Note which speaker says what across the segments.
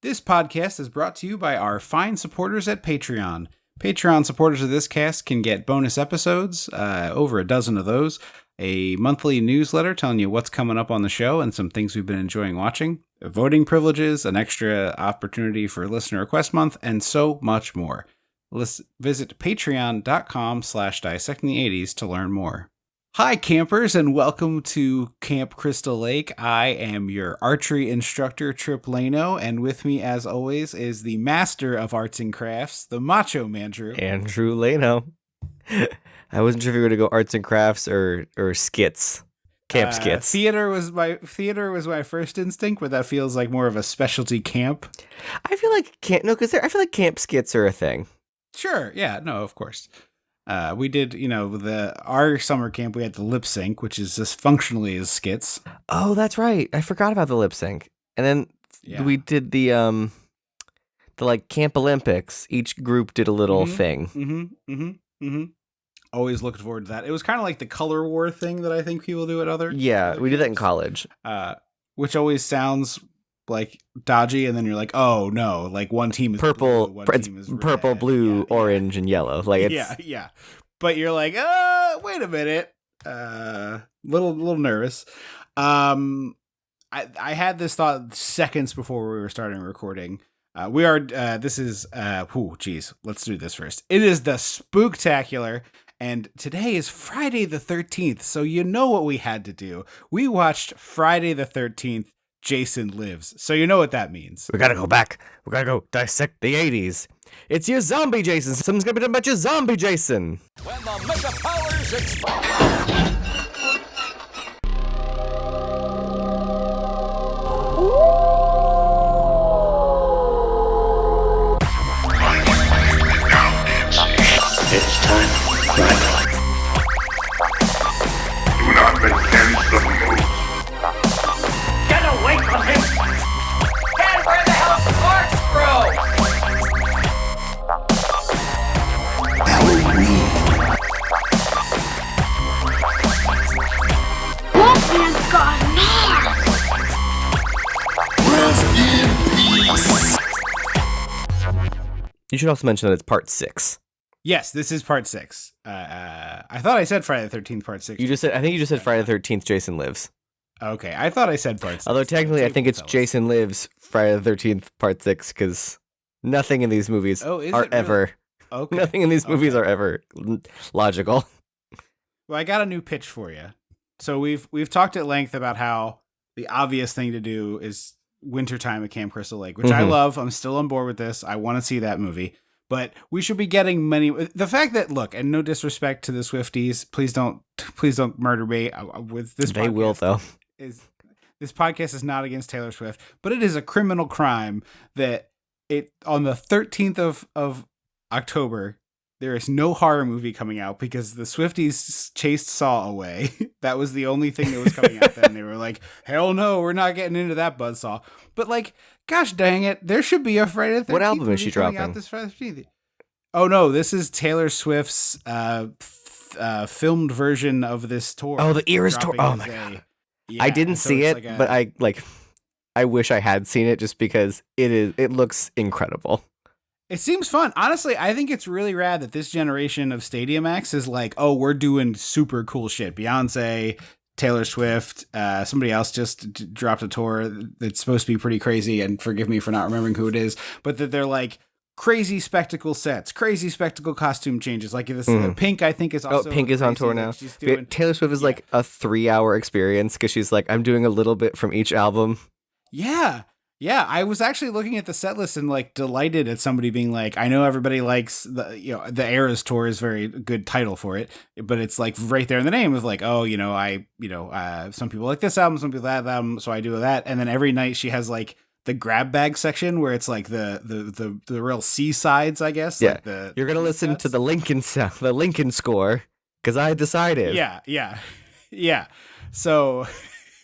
Speaker 1: This podcast is brought to you by our fine supporters at Patreon. Patreon supporters of this cast can get bonus episodes, over a dozen of those, a monthly newsletter telling you what's coming up on the show and some things we've been enjoying watching, voting privileges, an extra opportunity for Listener Request Month, and so much more. Visit patreon.com/dissectingthe80s to learn more. Hi campers, and welcome to Camp Crystal Lake. I am your archery instructor, Trip Lano, and with me as always is the master of arts and crafts, the Macho Man Drew.
Speaker 2: Andrew Lano. I wasn't sure if you were going to go arts and crafts or skits. Camp skits.
Speaker 1: Theater was my first instinct, but that feels like more of a specialty camp.
Speaker 2: I feel like I feel like camp skits are a thing.
Speaker 1: Sure, yeah, no, of course. We did, our summer camp, we had the lip sync, which is just functionally as skits.
Speaker 2: Oh, that's right. I forgot about the lip sync. And then we did the Camp Olympics. Each group did a little thing.
Speaker 1: Always looked forward to that. It was kind of like the color war thing that I think people do at other.
Speaker 2: Yeah, we did that in college.
Speaker 1: Which always sounds like dodgy, and then you're like, oh no, like one team is
Speaker 2: purple,
Speaker 1: blue,
Speaker 2: it's purple, blue, orange, and yellow. Like it's
Speaker 1: yeah. But you're like, wait a minute, little nervous. I had this thought seconds before we were starting recording. This is let's do this first. It is the Spooktacular, and today is Friday the 13th. So you know what we had to do. We watched Friday the 13th. Jason Lives. So you know what that means.
Speaker 2: We gotta go back. We gotta go dissect the 80s. It's your zombie Jason. Something's gonna be done about your zombie Jason.
Speaker 3: When the mega powers explode.
Speaker 4: It's time. Right. Do not make sense of me.
Speaker 3: Get away from him! And where the hell is the corkscrew?
Speaker 4: Halloween.
Speaker 5: Wolfman's got narc!
Speaker 4: Rest in peace.
Speaker 2: You should also mention that it's part 6.
Speaker 1: Yes, this is part 6. I thought I said Friday the 13th part 6.
Speaker 2: I think you just said Friday the 13th Jason Lives.
Speaker 1: Okay, I thought I said part 6.
Speaker 2: Although technically I think it's Jason Lives Friday the 13th part 6 because nothing in these movies are ever
Speaker 1: okay.
Speaker 2: Nothing in these movies are ever logical.
Speaker 1: Well, I got a new pitch for you. So we've talked at length about how the obvious thing to do is wintertime at Camp Crystal Lake, which I love. I'm still on board with this. I want to see that movie. But we should be getting the fact that, look, and no disrespect to the Swifties, please don't murder me with this.
Speaker 2: They will though.
Speaker 1: This podcast is not against Taylor Swift, but it is a criminal crime that on the 13th of October, there is no horror movie coming out because the Swifties chased Saw away. That was the only thing that was coming out then. They were like, hell no, we're not getting into that buzzsaw. But like, gosh dang it, there should be a Friday the 13th.
Speaker 2: What album is she dropping?
Speaker 1: Out this Friday the 13th. Oh no, this is Taylor Swift's filmed version of this tour.
Speaker 2: Oh, the Eras tour. Oh my God. Yeah, I didn't see it, but I wish I had seen it just because it looks incredible.
Speaker 1: It seems fun. Honestly, I think it's really rad that this generation of Stadium acts is like, oh, we're doing super cool shit. Beyonce, Taylor Swift, somebody else just dropped a tour that's supposed to be pretty crazy, and forgive me for not remembering who it is, but that they're like crazy spectacle sets, crazy spectacle costume changes. Like this, Pink, I think is also.
Speaker 2: Oh, Pink is on tour now. Taylor Swift is like a 3-hour experience because she's like, I'm doing a little bit from each album.
Speaker 1: Yeah. Yeah, I was actually looking at the set list and like delighted at somebody being like, I know everybody likes the Eras tour is very good title for it, but it's like right there in the name of like, oh, some people like this album, some people that album, so I do that. And then every night she has like the grab bag section where it's like the real C-sides, I guess.
Speaker 2: Yeah,
Speaker 1: like
Speaker 2: you're gonna listen to the Lincoln score because I decided.
Speaker 1: Yeah. So.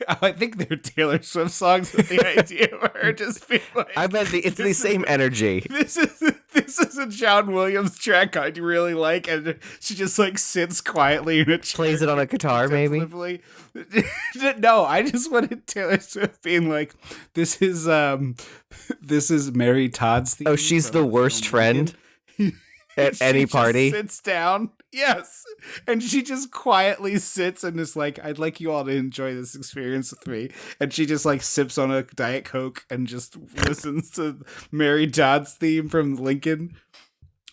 Speaker 1: I think they're Taylor Swift songs with the idea of her just being like...
Speaker 2: I bet it's the same energy.
Speaker 1: This This is a John Williams track I really like, and she just like sits quietly in a chair,
Speaker 2: plays it on a guitar, maybe.
Speaker 1: No, I just wanted Taylor Swift being like, "This is Mary Todd's theme."
Speaker 2: Oh, she's the worst friend at any party.
Speaker 1: Sits down, yes, and she just quietly sits and is like, "I'd like you all to enjoy this experience with me." And she just like sips on a Diet Coke and just listens to Mary Todd's theme from Lincoln.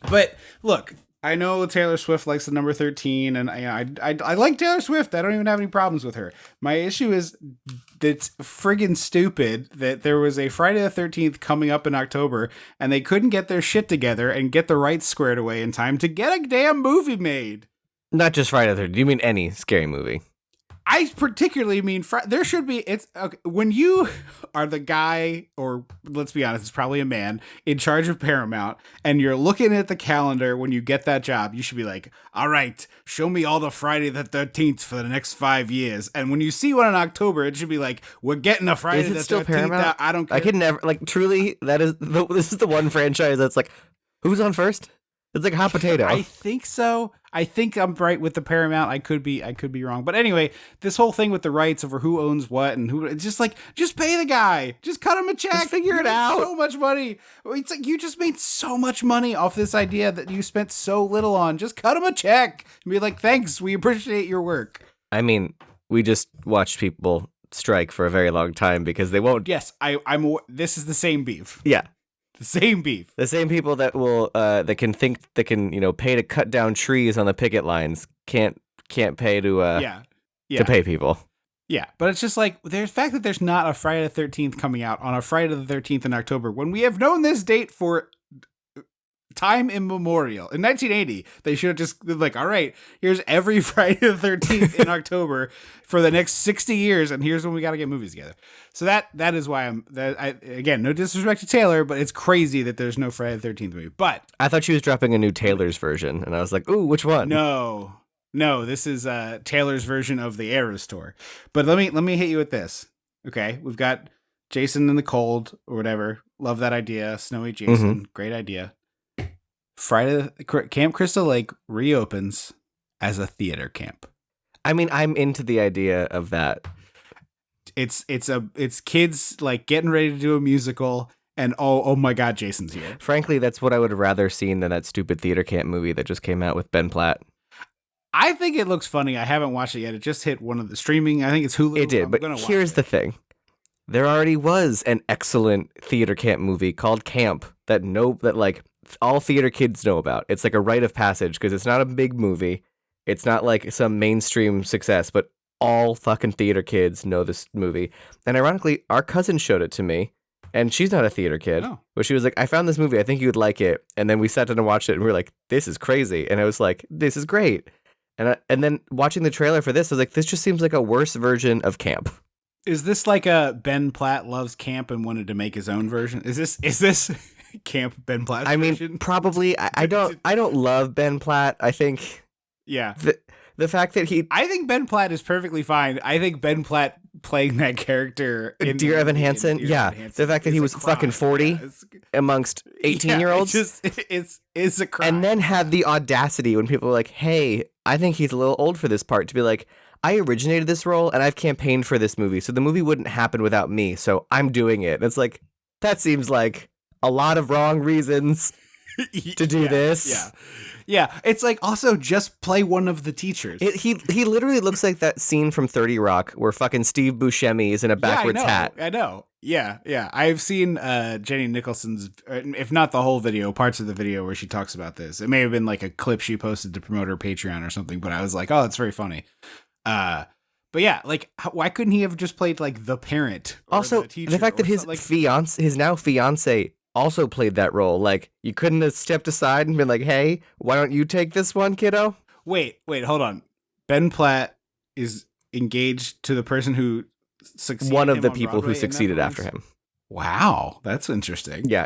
Speaker 1: But look, I know Taylor Swift likes the number 13, and I like Taylor Swift. I don't even have any problems with her. My issue is that's friggin' stupid that there was a Friday the 13th coming up in October, and they couldn't get their shit together and get the rights squared away in time to get a damn movie made.
Speaker 2: Not just Friday the 13th. Do you mean any scary movie?
Speaker 1: I particularly mean there should be when you are the guy, or let's be honest, it's probably a man in charge of Paramount, and you're looking at the calendar when you get that job, you should be like, all right, show me all the Friday the 13th for the next 5 years. And when you see one in October, it should be like, we're getting a Friday the 13th.
Speaker 2: Paramount?
Speaker 1: I don't care.
Speaker 2: I could never, like, truly, this is the one franchise that's like, who's on first? It's like hot potato.
Speaker 1: I think so. I think I'm right with the Paramount. I could be wrong. But anyway, this whole thing with the rights over who owns what and who, it's just like, just pay the guy. Just cut him a check.
Speaker 2: Just figure it out.
Speaker 1: So much money. It's like you just made so much money off this idea that you spent so little on. Just cut him a check and be like, thanks. We appreciate your work.
Speaker 2: I mean, we just watched people strike for a very long time because they won't.
Speaker 1: Yes, this is the same beef.
Speaker 2: Yeah.
Speaker 1: The same beef.
Speaker 2: The same people that will that can pay to cut down trees on the picket lines can't pay to to pay people.
Speaker 1: Yeah, but it's just like the fact that there's not a Friday the 13th coming out on a Friday the 13th in October when we have known this date for time immemorial. In 1980, they should have just been like, all right, here's every Friday the 13th in October for the next 60 years, and here's when we got to get movies together. So that is why again, no disrespect to Taylor, but it's crazy that there's no Friday the 13th movie. But
Speaker 2: I thought she was dropping a new Taylor's version, and I was like, ooh, which one?
Speaker 1: No, this is Taylor's version of the Eras tour. But let me hit you with this. Okay, we've got Jason in the Cold or whatever. Love that idea. Snowy Jason, great idea. Camp Crystal Lake reopens as a theater camp.
Speaker 2: I mean, I'm into the idea of that.
Speaker 1: It's kids like getting ready to do a musical, and oh my God, Jason's here.
Speaker 2: Frankly, that's what I would have rather seen than that stupid theater camp movie that just came out with Ben Platt.
Speaker 1: I think it looks funny. I haven't watched it yet. It just hit one of the streaming. I think it's Hulu.
Speaker 2: It did, but here's the thing. There already was an excellent theater camp movie called Camp that all theater kids know about. It's like a rite of passage because it's not a big movie. It's not like some mainstream success, but all fucking theater kids know this movie. And ironically, our cousin showed it to me, and she's not a theater kid.
Speaker 1: Oh.
Speaker 2: But she was like, I found this movie. I think you would like it. And then we sat down and watched it, and we were like, this is crazy. And I was like, this is great. And then watching the trailer for this, I was like, this just seems like a worse version of Camp.
Speaker 1: Is this like a Ben Platt loves camp and wanted to make his own version? Is this Camp Ben Platt version?
Speaker 2: I mean, probably. I don't love Ben Platt. I think.
Speaker 1: Yeah.
Speaker 2: The fact that
Speaker 1: I think Ben Platt is perfectly fine. I think Ben Platt playing that character in
Speaker 2: Dear Evan Hansen, the fact that he was fucking 40 amongst 18-year-olds,
Speaker 1: it's a crime.
Speaker 2: And then had the audacity when people were like, "Hey, I think he's a little old for this part," to be like, "I originated this role and I've campaigned for this movie, so the movie wouldn't happen without me, so I'm doing it." And it's like, that seems like a lot of wrong reasons to do this.
Speaker 1: Yeah, it's like also just play one of the teachers.
Speaker 2: He literally looks like that scene from 30 Rock where fucking Steve Buscemi is in a backwards hat.
Speaker 1: I know. Yeah. I've seen Jenny Nicholson's, if not the whole video, parts of the video where she talks about this. It may have been like a clip she posted to promote her Patreon or something, but I was like, oh, that's very funny. But yeah, like, why couldn't he have just played like the parent?
Speaker 2: Also, the fact that his now fiance also played that role. Like, you couldn't have stepped aside and been like, hey, why don't you take this one, kiddo?
Speaker 1: Wait, hold on. Ben Platt is engaged to the person who succeeded
Speaker 2: one of the
Speaker 1: on
Speaker 2: people
Speaker 1: Broadway
Speaker 2: who succeeded after him.
Speaker 1: Wow, that's interesting.
Speaker 2: Yeah,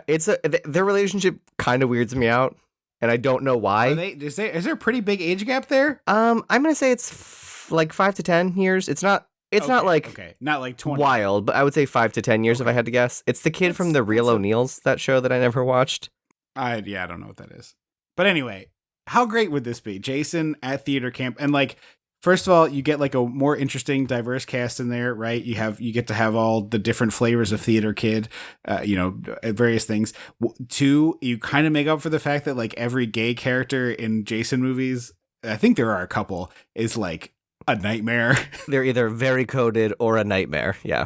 Speaker 2: their relationship kind of weirds me out, and I don't know why.
Speaker 1: Is there a pretty big age gap there?
Speaker 2: I'm gonna say it's like 5 to 10 years. It's not
Speaker 1: not like 20.
Speaker 2: Wild, but I would say 5 to 10 years if I had to guess. It's the kid from The Real O'Neills, that show that I never watched.
Speaker 1: I don't know what that is. But anyway, how great would this be? Jason at theater camp, and like, first of all, you get like a more interesting, diverse cast in there, right? You get to have all the different flavors of theater kid, various things. Two, you kind of make up for the fact that like every gay character in Jason movies, I think there are a couple, is like a nightmare.
Speaker 2: They're either very coded or a nightmare. Yeah.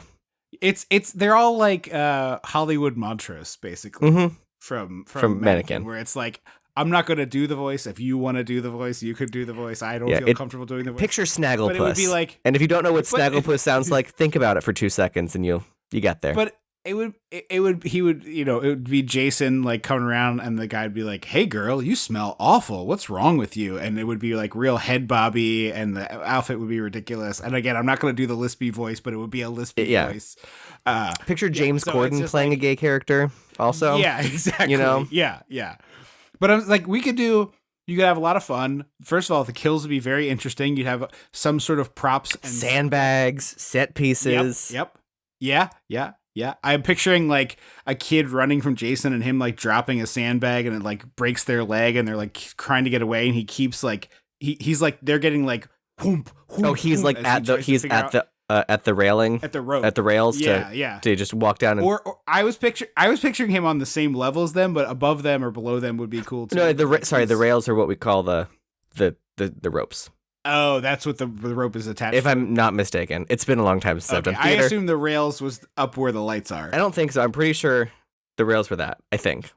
Speaker 1: They're all like Hollywood mantras, basically.
Speaker 2: Mm-hmm.
Speaker 1: From
Speaker 2: Mannequin,
Speaker 1: where it's like, I'm not going to do the voice. If you want to do the voice, you could do the voice. I don't feel comfortable doing the voice.
Speaker 2: Picture Snagglepuss.
Speaker 1: But it would be like,
Speaker 2: and if you don't know what Snagglepuss sounds like, think about it for 2 seconds and you get there.
Speaker 1: But it would be Jason like coming around and the guy'd be like, "Hey girl, you smell awful. What's wrong with you?" And it would be like real head bobby and the outfit would be ridiculous. And again, I'm not going to do the lispy voice, but it would be a lispy voice.
Speaker 2: Picture James Corden playing a gay character also.
Speaker 1: Yeah, exactly.
Speaker 2: You know?
Speaker 1: Yeah. But I'm like, you could have a lot of fun. First of all, the kills would be very interesting. You'd have some sort of props and
Speaker 2: sandbags, set pieces.
Speaker 1: Yep. Yeah. I'm picturing like a kid running from Jason and him like dropping a sandbag and it like breaks their leg and they're like trying to get away and he keeps like he's like they're getting like whoomp,
Speaker 2: he's like at the railing,
Speaker 1: at the rope,
Speaker 2: at the rails
Speaker 1: to
Speaker 2: just walk down. And...
Speaker 1: Or I was picturing him on the same level as them, but above them or below them would be cool too.
Speaker 2: No, the rails are what we call the ropes.
Speaker 1: Oh, that's what the rope is attached to.
Speaker 2: If I'm not mistaken. It's been a long time since I've done theater.
Speaker 1: I assume the rails was up where the lights are.
Speaker 2: I don't think so. I'm pretty sure the rails were that, I think.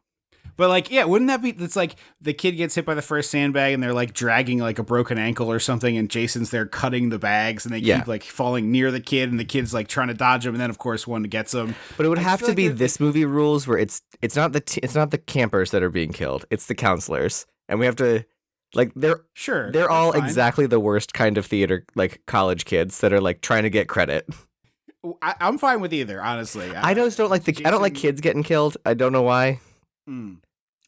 Speaker 1: But like, yeah, wouldn't that be, it's like the kid gets hit by the first sandbag and they're like dragging like a broken ankle or something and Jason's there cutting the bags and they keep like falling near the kid and the kid's like trying to dodge him and then of course one gets him.
Speaker 2: But it would have to be this movie rules where it's not the campers that are being killed. It's the counselors. And we have to like they're all fine. Exactly the worst kind of theater like college kids that are like trying to get credit.
Speaker 1: I'm fine with either, honestly.
Speaker 2: I just don't like I don't like kids getting killed. I don't know why.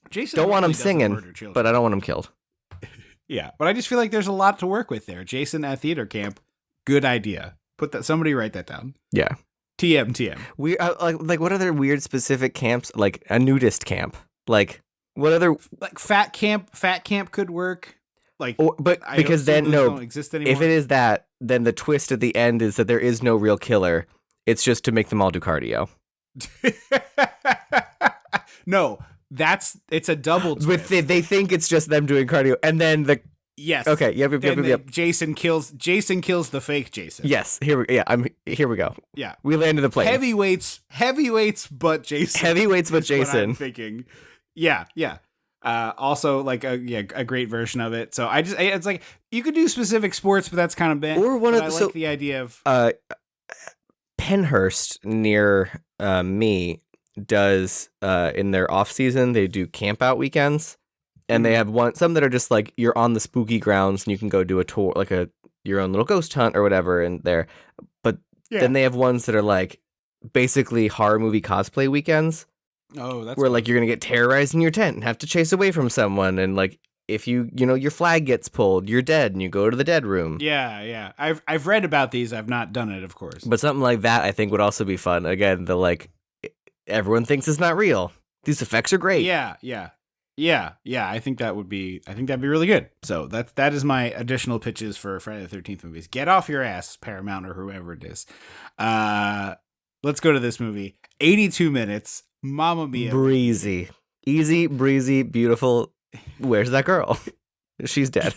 Speaker 1: Jason
Speaker 2: don't want him singing, but I don't want him killed.
Speaker 1: Yeah, but I just feel like there's a lot to work with there. Jason at theater camp, good idea. Somebody write that down.
Speaker 2: Yeah.
Speaker 1: TM.
Speaker 2: We like what other weird specific camps? Like a nudist camp. Like what other
Speaker 1: like fat camp? Fat camp could work. Like,
Speaker 2: but because then
Speaker 1: don't exist anymore.
Speaker 2: If it is that, then the twist at the end is that there is no real killer. It's just to make them all do cardio.
Speaker 1: No. It's a double twist.
Speaker 2: They think it's just them doing cardio, and then
Speaker 1: yes.
Speaker 2: Okay. Yep.
Speaker 1: Jason kills the fake Jason.
Speaker 2: Yes. Here we go.
Speaker 1: Yeah.
Speaker 2: We landed the plane.
Speaker 1: Heavyweights, but Jason.
Speaker 2: Heavyweights, but Jason.
Speaker 1: What I'm thinking. Yeah. Also, like a great version of it. So it's like you could do specific sports, but that's kind of bad.
Speaker 2: Or
Speaker 1: I like the idea of
Speaker 2: Penhurst near me. Does in their off season they do camp out weekends and they have some that are just like you're on the spooky grounds and you can go do a tour like your own little ghost hunt or whatever in there, but then they have ones that are like basically horror movie cosplay weekends.
Speaker 1: Oh, that's
Speaker 2: where
Speaker 1: cool.
Speaker 2: Like you're gonna get terrorized in your tent and have to chase away from someone and like if your flag gets pulled you're dead and you go to the dead room.
Speaker 1: Yeah I've read about these. I've not done it, of course,
Speaker 2: but something like that I think would also be fun. Again, the like everyone thinks it's not real. These effects are great.
Speaker 1: Yeah. I think that'd be really good. So that is my additional pitches for Friday the 13th movies. Get off your ass, Paramount or whoever it is. Let's go to this movie. 82 minutes. Mamma mia.
Speaker 2: Breezy. Easy, breezy, beautiful. Where's that girl? She's dead.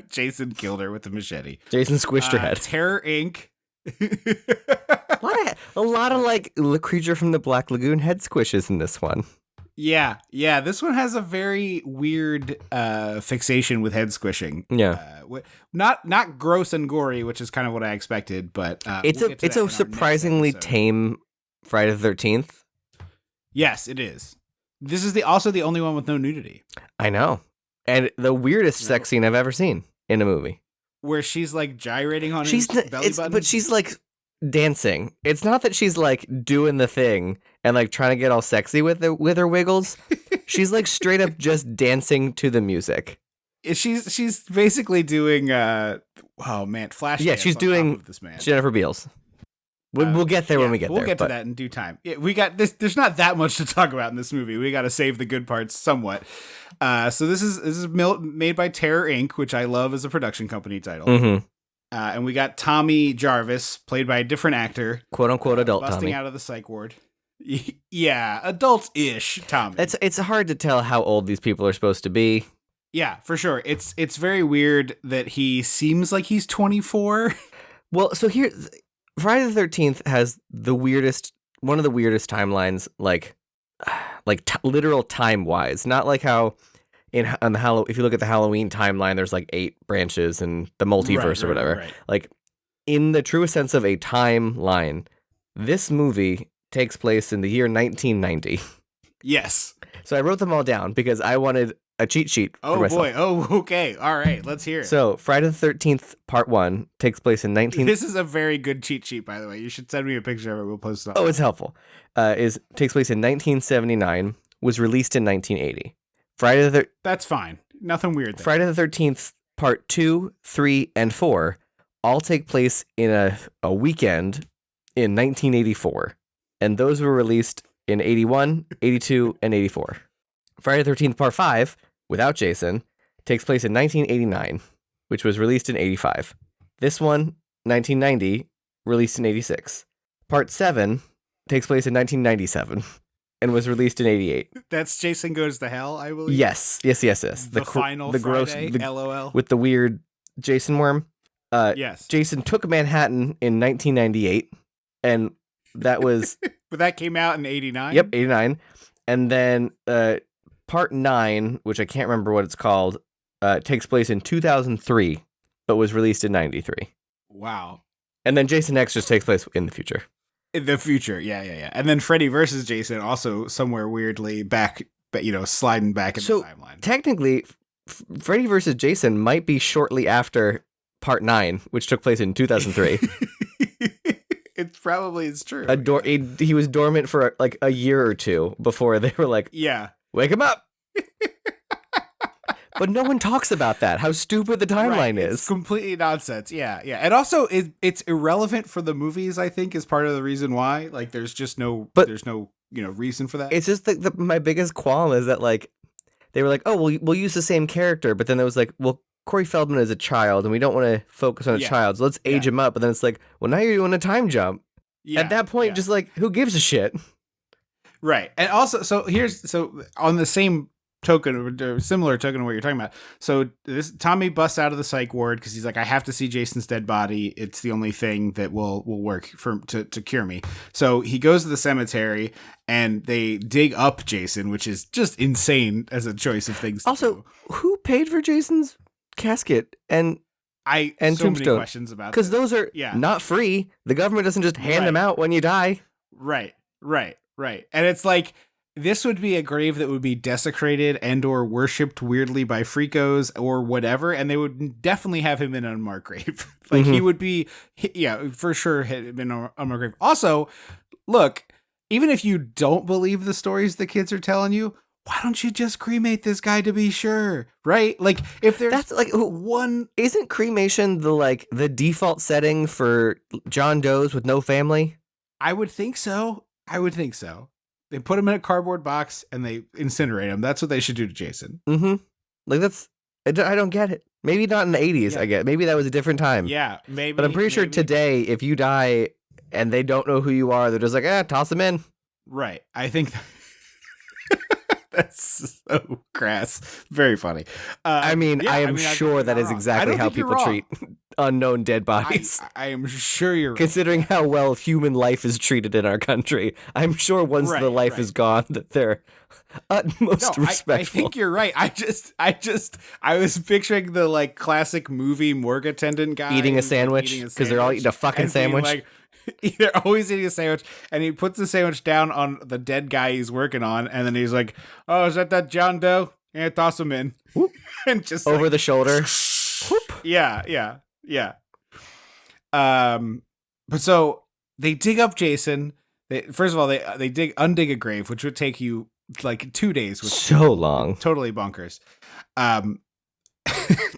Speaker 1: Jason killed her with the machete.
Speaker 2: Jason squished her head.
Speaker 1: Terror Inc.
Speaker 2: A lot of like the Creature from the Black Lagoon head squishes in this one.
Speaker 1: Yeah. This one has a very weird fixation with head squishing.
Speaker 2: Yeah,
Speaker 1: not gross and gory, which is kind of what I expected, but
Speaker 2: it's a surprisingly tame Friday the 13th.
Speaker 1: Yes, it is. This is also the only one with no nudity.
Speaker 2: I know, and the weirdest sex scene I've ever seen in a movie.
Speaker 1: Where she's like gyrating on his belly button.
Speaker 2: But she's like dancing. It's not that she's like doing the thing and like trying to get all sexy with her wiggles. She's like straight up just dancing to the music.
Speaker 1: She's basically doing flash.
Speaker 2: Yeah, she's doing this man. Jennifer Beals. We'll get there when
Speaker 1: Yeah,
Speaker 2: we get
Speaker 1: we'll
Speaker 2: there.
Speaker 1: get to that in due time. Yeah, we got this. There's not that much to talk about in this movie. We got to save the good parts somewhat. So this is made by Terror Inc., which I love as a production company title.
Speaker 2: Mm-hmm.
Speaker 1: And we got Tommy Jarvis, played by a different actor,
Speaker 2: Quote unquote adult
Speaker 1: busting
Speaker 2: Tommy.
Speaker 1: out of the psych ward. Yeah, adult-ish Tommy.
Speaker 2: It's hard to tell how old these people are supposed to be.
Speaker 1: Yeah, for sure. It's very weird that he seems like he's 24.
Speaker 2: Well, so here, Friday the 13th has one of the weirdest timelines, literal time-wise. Not like how if you look at the Halloween timeline, there's like 8 branches and the multiverse or whatever.
Speaker 1: Right.
Speaker 2: Like, in the truest sense of a timeline, this movie takes place in the year 1990.
Speaker 1: Yes.
Speaker 2: So I wrote them all down because I wanted a cheat sheet for
Speaker 1: Oh,
Speaker 2: myself.
Speaker 1: boy. Oh, okay. All right. Let's hear it.
Speaker 2: So Friday the 13th, Part 1 takes place in 19...
Speaker 1: This is a very good cheat sheet, by the way. You should send me a picture of it. We'll post it on.
Speaker 2: Oh, it's helpful. Takes place in 1979, was released in 1980.
Speaker 1: That's fine. Nothing weird there.
Speaker 2: Friday the 13th, Part 2, 3, and 4 all take place in a weekend in 1984. And those were released in 81, 82, and 84. Friday the 13th, Part 5, without Jason, takes place in 1989, which was released in 85. This one, 1990, released in 86. Part 7 takes place in 1997 and was released in 88.
Speaker 1: That's Jason Goes to Hell, I believe.
Speaker 2: Yes.
Speaker 1: The final Friday, LOL.
Speaker 2: With the weird Jason worm.
Speaker 1: Yes.
Speaker 2: Jason took Manhattan in 1998, and that was...
Speaker 1: But that came out in 89?
Speaker 2: Yep, 89. And then Part 9, which I can't remember what it's called, takes place in 2003, but was released in 93.
Speaker 1: Wow.
Speaker 2: And then Jason X just takes place in the future.
Speaker 1: In the future, yeah. And then Freddy versus Jason also somewhere weirdly back, sliding back in the timeline.
Speaker 2: Technically, Freddy versus Jason might be shortly after Part 9, which took place in 2003.
Speaker 1: It's true.
Speaker 2: He was dormant for like a year or two before they were like,
Speaker 1: yeah,
Speaker 2: wake him up. But no one talks about that. How stupid the timeline is.
Speaker 1: It's completely nonsense. Yeah. And also, it's irrelevant for the movies. I think is part of the reason why. Like, there's no reason for that.
Speaker 2: It's just my biggest qualm is that like they were like, oh, we'll use the same character, but then it was like, well, Corey Feldman is a child, and we don't want to focus on a child, so let's age him up. But then it's like, well, now you're doing a time jump. Yeah, at that point, just like, who gives a shit?
Speaker 1: Right. And also, so on the same token, or similar token to what you're talking about. So this Tommy busts out of the psych ward because he's like, I have to see Jason's dead body. It's the only thing that will work to cure me. So he goes to the cemetery and they dig up Jason, which is just insane as a choice of things.
Speaker 2: Also, who paid for Jason's casket and
Speaker 1: so
Speaker 2: tombstone?
Speaker 1: Many questions about
Speaker 2: because those are not free. The government doesn't just hand them out when you die.
Speaker 1: Right. And it's like, this would be a grave that would be desecrated and or worshipped weirdly by freakos or whatever, and they would definitely have him in an unmarked grave. Like, he would be, for sure, in an unmarked grave. Also, look, even if you don't believe the stories the kids are telling you, why don't you just cremate this guy to be sure, right? Like, if there's
Speaker 2: isn't cremation the default setting for John Does with no family?
Speaker 1: I would think so. They put him in a cardboard box and they incinerate him. That's what they should do to Jason.
Speaker 2: Mm-hmm. Like, I don't get it. Maybe not in the 80s,
Speaker 1: Yeah.
Speaker 2: I get. Maybe that was a different time.
Speaker 1: Yeah, maybe.
Speaker 2: But I'm pretty sure today, if you die and they don't know who you are, they're just like, toss them in.
Speaker 1: Right. I think that's so crass. Very funny.
Speaker 2: I am sure that is exactly how people treat unknown dead bodies.
Speaker 1: I am sure you're right.
Speaker 2: Considering how well human life is treated in our country, I'm sure once the life is gone, that they're utmost respectful.
Speaker 1: I think you're right. I was picturing the classic movie morgue attendant guy
Speaker 2: eating a sandwich because they're all eating a fucking sandwich.
Speaker 1: They're always eating a sandwich, and he puts the sandwich down on the dead guy he's working on, and then he's like, "Oh, is that John Doe? Yeah, toss him in," and just
Speaker 2: over the shoulder.
Speaker 1: Yeah. But so they dig up Jason. First of all, they undig a grave, which would take you 2 days. Which
Speaker 2: so long.
Speaker 1: Totally bonkers.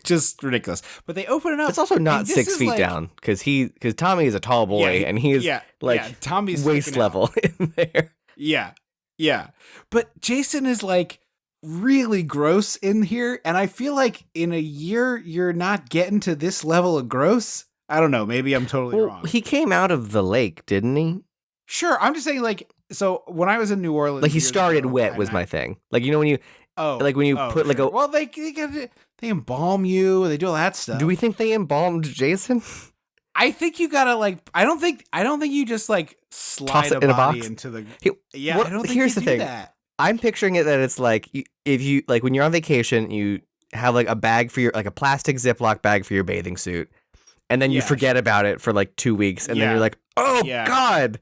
Speaker 1: just ridiculous. But they open it up.
Speaker 2: It's also not
Speaker 1: and this
Speaker 2: 6
Speaker 1: is
Speaker 2: feet
Speaker 1: like-
Speaker 2: down because Tommy is a tall boy and he is
Speaker 1: Tommy's
Speaker 2: waist
Speaker 1: sticking out.
Speaker 2: level in there.
Speaker 1: Yeah. But Jason is like really gross in here. And I feel like in a year, you're not getting to this level of gross. I don't know. Maybe I'm totally wrong.
Speaker 2: He came out of the lake, didn't he?
Speaker 1: Sure. I'm just saying, like, so when I was in New Orleans,
Speaker 2: Like he
Speaker 1: years
Speaker 2: started
Speaker 1: ago,
Speaker 2: wet
Speaker 1: and
Speaker 2: was my thing. Like, you know, when you put like
Speaker 1: sure.
Speaker 2: a.
Speaker 1: Well, they embalm you. They do all that stuff.
Speaker 2: Do we think they embalmed Jason?
Speaker 1: I think you gotta like. I don't think you just like slide
Speaker 2: Toss it
Speaker 1: a
Speaker 2: in a
Speaker 1: body
Speaker 2: box?
Speaker 1: into the.
Speaker 2: Well,
Speaker 1: I don't think
Speaker 2: here's
Speaker 1: you
Speaker 2: the
Speaker 1: do
Speaker 2: thing.
Speaker 1: that.
Speaker 2: I'm picturing it that it's like if you like when you're on vacation, you have like a bag for your like a plastic Ziploc bag for your bathing suit, and then you forget about it for like 2 weeks, and then you're like, oh God.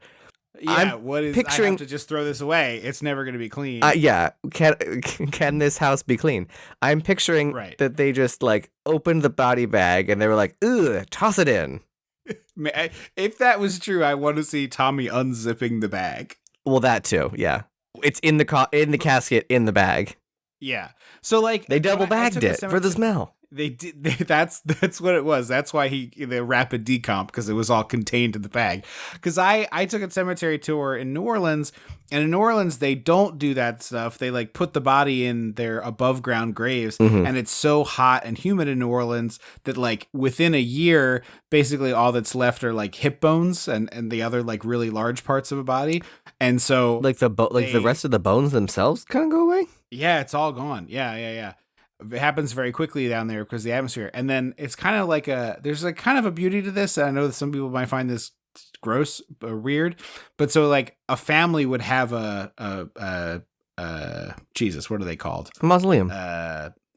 Speaker 1: Yeah,
Speaker 2: I'm
Speaker 1: what is
Speaker 2: picturing-
Speaker 1: I have to just throw this away. It's never going to be clean.
Speaker 2: Yeah, can this house be clean? I'm picturing that they just like opened the body bag and they were like, ugh, toss it in.
Speaker 1: If that was true, I want to see Tommy unzipping the bag.
Speaker 2: Well, that too, yeah. It's in the casket in the bag.
Speaker 1: Yeah. So like
Speaker 2: they double bagged it for the smell.
Speaker 1: They did. That's what it was. That's why the rapid decomp, because it was all contained in the bag. Because I took a cemetery tour in New Orleans, and in New Orleans they don't do that stuff. They like put the body in their above ground graves, and it's so hot and humid in New Orleans that like within a year, basically all that's left are like hip bones and the other like really large parts of a body. And so
Speaker 2: like the rest of the bones themselves kind of go away.
Speaker 1: Yeah, it's all gone. Yeah. It happens very quickly down there because of the atmosphere. And then it's kind of like there's like kind of a beauty to this. I know that some people might find this gross or weird, but so like a family would have Jesus, what are they called?
Speaker 2: A mausoleum.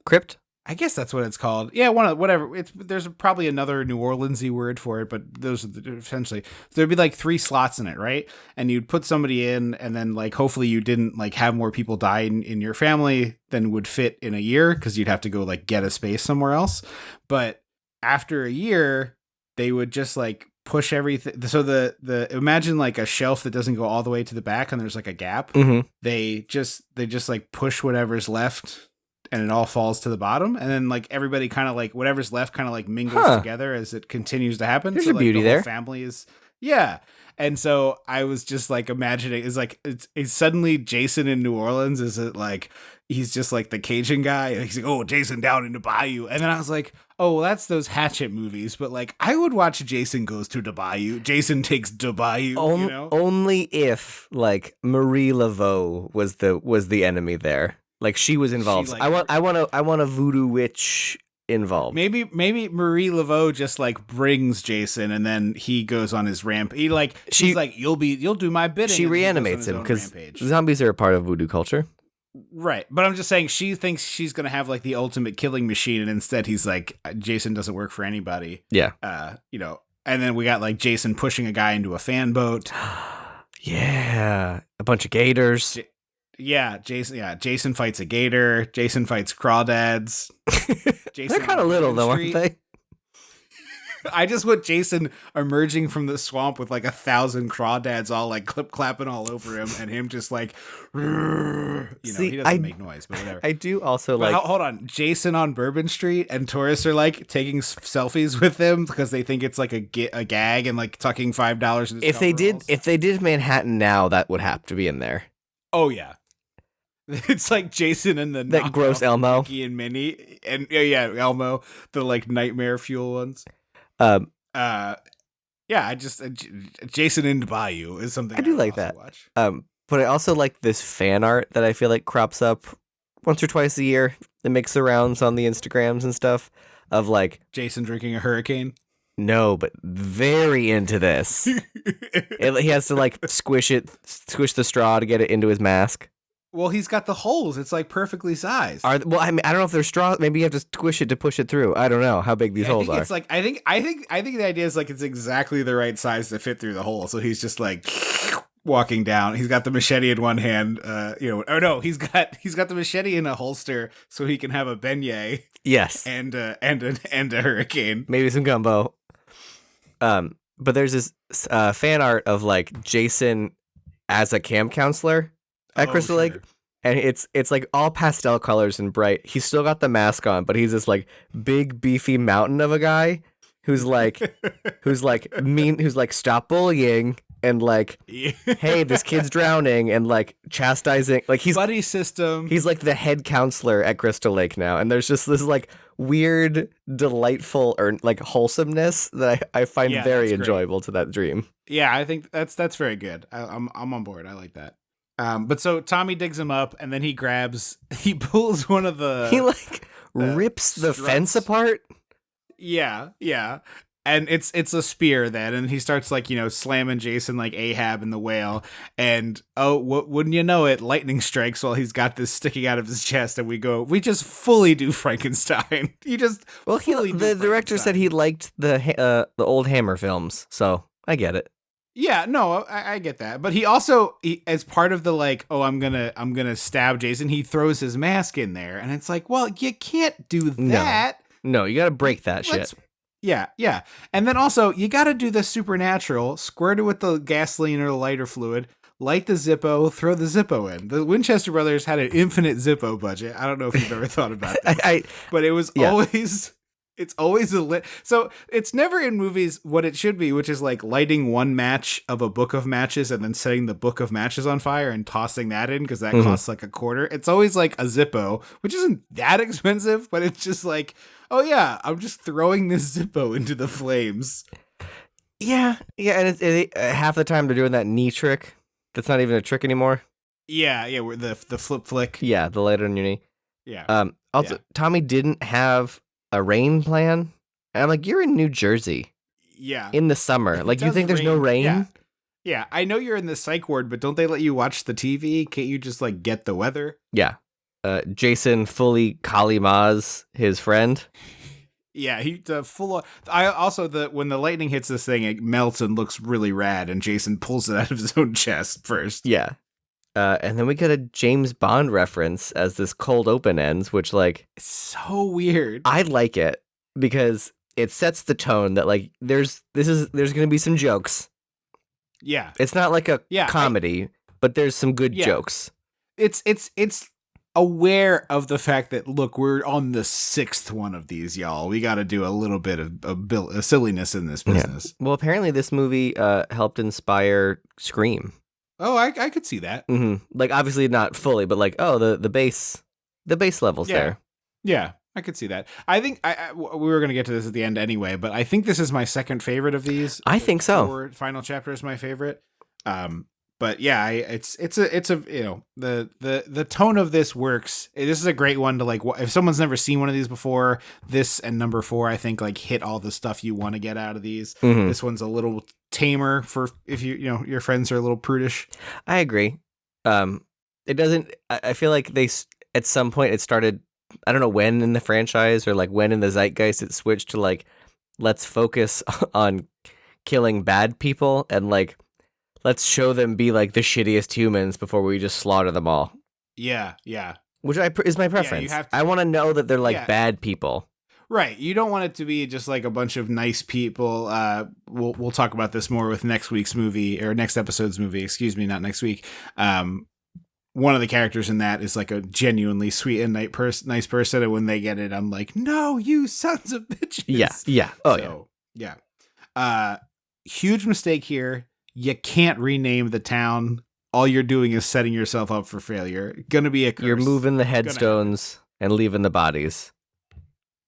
Speaker 2: Crypt?
Speaker 1: I guess that's what it's called. Yeah, whatever. There's probably another New Orleans-y word for it, but those are essentially there'd be like 3 slots in it, right? And you'd put somebody in, and then like hopefully you didn't like have more people die in your family than would fit in a year, because you'd have to go like get a space somewhere else. But after a year, they would just like push everything. So the imagine like a shelf that doesn't go all the way to the back, and there's like a gap.
Speaker 2: Mm-hmm.
Speaker 1: They just like push whatever's left, and it all falls to the bottom, and then like everybody kind of like whatever's left kind of like mingles together as it continues to happen.
Speaker 2: There's
Speaker 1: so
Speaker 2: a
Speaker 1: like,
Speaker 2: beauty
Speaker 1: the whole
Speaker 2: there.
Speaker 1: family is and so I was just like imagining it's suddenly Jason in New Orleans. Is it like he's just like the Cajun guy? He's like, oh, Jason down in the bayou, and then I was like, oh, well, that's those Hatchet movies. But like I would watch Jason Goes to the Bayou. Jason Takes the Bayou.
Speaker 2: Only if like Marie Laveau was the enemy there. Like she was involved. I want a voodoo witch involved.
Speaker 1: Maybe Marie Laveau just like brings Jason, and then he goes on his ramp. She's like, you'll do my bidding.
Speaker 2: She reanimates him because zombies are a part of voodoo culture.
Speaker 1: Right. But I'm just saying she thinks she's going to have like the ultimate killing machine, and instead he's like, Jason doesn't work for anybody.
Speaker 2: Yeah.
Speaker 1: And then we got like Jason pushing a guy into a fan boat.
Speaker 2: Yeah. A bunch of gators.
Speaker 1: Jason fights a gator. Jason fights crawdads.
Speaker 2: They're kind of little though, aren't they?
Speaker 1: I just want Jason emerging from the swamp with like 1,000 crawdads all like clip clapping all over him, and him just like, he doesn't make noise, but whatever.
Speaker 2: I do also
Speaker 1: hold on, Jason on Bourbon Street, and tourists are like taking selfies with him because they think it's like a gag, and like tucking $5 in his
Speaker 2: if they did Manhattan now, that would have to be in there.
Speaker 1: Oh yeah. It's like Jason and
Speaker 2: that gross Elmo,
Speaker 1: Mickey and Minnie, and Elmo, the like nightmare fuel ones. Jason in the Bayou is something
Speaker 2: I do like that.
Speaker 1: Watch.
Speaker 2: But I also like this fan art that I feel like crops up once or twice a year. It makes the rounds on the Instagrams and stuff of like
Speaker 1: Jason drinking a hurricane.
Speaker 2: No, but very into this. He has to like squish the straw to get it into his mask.
Speaker 1: Well, he's got the holes. It's like perfectly sized.
Speaker 2: I don't know if they're straw. Maybe you have to squish it to push it through. I don't know how big these holes are.
Speaker 1: It's like I think the idea is like it's exactly the right size to fit through the hole. So he's just like walking down. He's got the machete in one hand. He's got the machete in a holster so he can have a beignet.
Speaker 2: Yes,
Speaker 1: and a hurricane.
Speaker 2: Maybe some gumbo. But there's this fan art of like Jason as a camp counselor at Crystal Lake, and it's like all pastel colors and bright. He's still got the mask on, but he's this like big beefy mountain of a guy who's like mean, who's like stop bullying and like hey, this kid's drowning and like chastising, like he's
Speaker 1: buddy system.
Speaker 2: He's like the head counselor at Crystal Lake now, and there's just this like weird, delightful or like wholesomeness that I find very enjoyable to that dream.
Speaker 1: Yeah, I think that's very good. I'm on board. I like that. But so Tommy digs him up, and then he pulls one of the.
Speaker 2: He like rips the fence apart.
Speaker 1: Yeah, yeah. And it's a spear then, and he starts like, slamming Jason like Ahab in the whale, and wouldn't you know it, lightning strikes while he's got this sticking out of his chest, and we just fully do Frankenstein.
Speaker 2: The director said he liked the old Hammer films, so I get it.
Speaker 1: Yeah, no, I get that, but he also as part of the like, I'm gonna stab Jason, he throws his mask in there, and it's like, well, you can't do that.
Speaker 2: No, you got to break that shit.
Speaker 1: Yeah, yeah. And then also, you got to do the supernatural, squirt it with the gasoline or the lighter fluid, light the Zippo, throw the Zippo in. The Winchester brothers had an infinite Zippo budget. I don't know if you've ever thought about this. But it was always... It's always so it's never in movies what it should be, which is like lighting one match of a book of matches and then setting the book of matches on fire and tossing that in because that costs like $0.25. It's always like a Zippo, which isn't that expensive, but it's just like, oh yeah, I'm just throwing this Zippo into the flames.
Speaker 2: Yeah, and half the time they're doing that knee trick. That's not even a trick anymore.
Speaker 1: Yeah, where the flip flick.
Speaker 2: Yeah, the light on your knee.
Speaker 1: Yeah.
Speaker 2: Also, Tommy didn't have a rain plan, and I'm like, you're in New Jersey.
Speaker 1: Yeah.
Speaker 2: In the summer. Like, you think there's no rain?
Speaker 1: Yeah. I know you're in the psych ward, but don't they let you watch the TV? Can't you just, like, get the weather?
Speaker 2: Yeah. Jason fully Kali Ma's his friend.
Speaker 1: Yeah, he full of... when the lightning hits this thing, it melts and looks really rad, and Jason pulls it out of his own chest first.
Speaker 2: Yeah. And then we get a James Bond reference as this cold open ends, which, like...
Speaker 1: It's so weird.
Speaker 2: I like it, because it sets the tone that, like, there's going to be some jokes.
Speaker 1: Yeah.
Speaker 2: It's not like a comedy, but there's some good jokes.
Speaker 1: It's aware of the fact that, look, we're on the 6th one of these, y'all. We got to do a little bit of silliness in this business.
Speaker 2: Yeah. Well, apparently this movie helped inspire Scream.
Speaker 1: Oh, I could see that.
Speaker 2: Mm-hmm. Like, obviously not fully, but like, the base level's there.
Speaker 1: Yeah, I could see that. I think we were going to get to this at the end anyway, but I think this is my second favorite of these.
Speaker 2: I think so.
Speaker 1: Final chapter is my favorite. But yeah, it's the tone of this works. This is a great one to like, if someone's never seen one of these before, this and number 4, I think like hit all the stuff you want to get out of these. Mm-hmm. This one's a little tamer for if your friends are a little prudish.
Speaker 2: I agree. It doesn't, I feel like at some point it started, I don't know when in the franchise or like when in the zeitgeist it switched to like, let's focus on killing bad people and like, let's show them be like the shittiest humans before we just slaughter them all.
Speaker 1: Yeah, yeah.
Speaker 2: Which is my preference.
Speaker 1: Yeah,
Speaker 2: I want to know that they're like bad people.
Speaker 1: Right. You don't want it to be just like a bunch of nice people. We'll talk about this more with next week's movie or next episode's movie. Excuse me, not next week. One of the characters in that is like a genuinely sweet and nice person, and when they get it, I'm like, no, you sons of bitches.
Speaker 2: Yeah. Oh,
Speaker 1: yeah. Huge mistake here. You can't rename the town. All you're doing is setting yourself up for failure. Gonna be a curse.
Speaker 2: You're moving the headstones and leaving the bodies.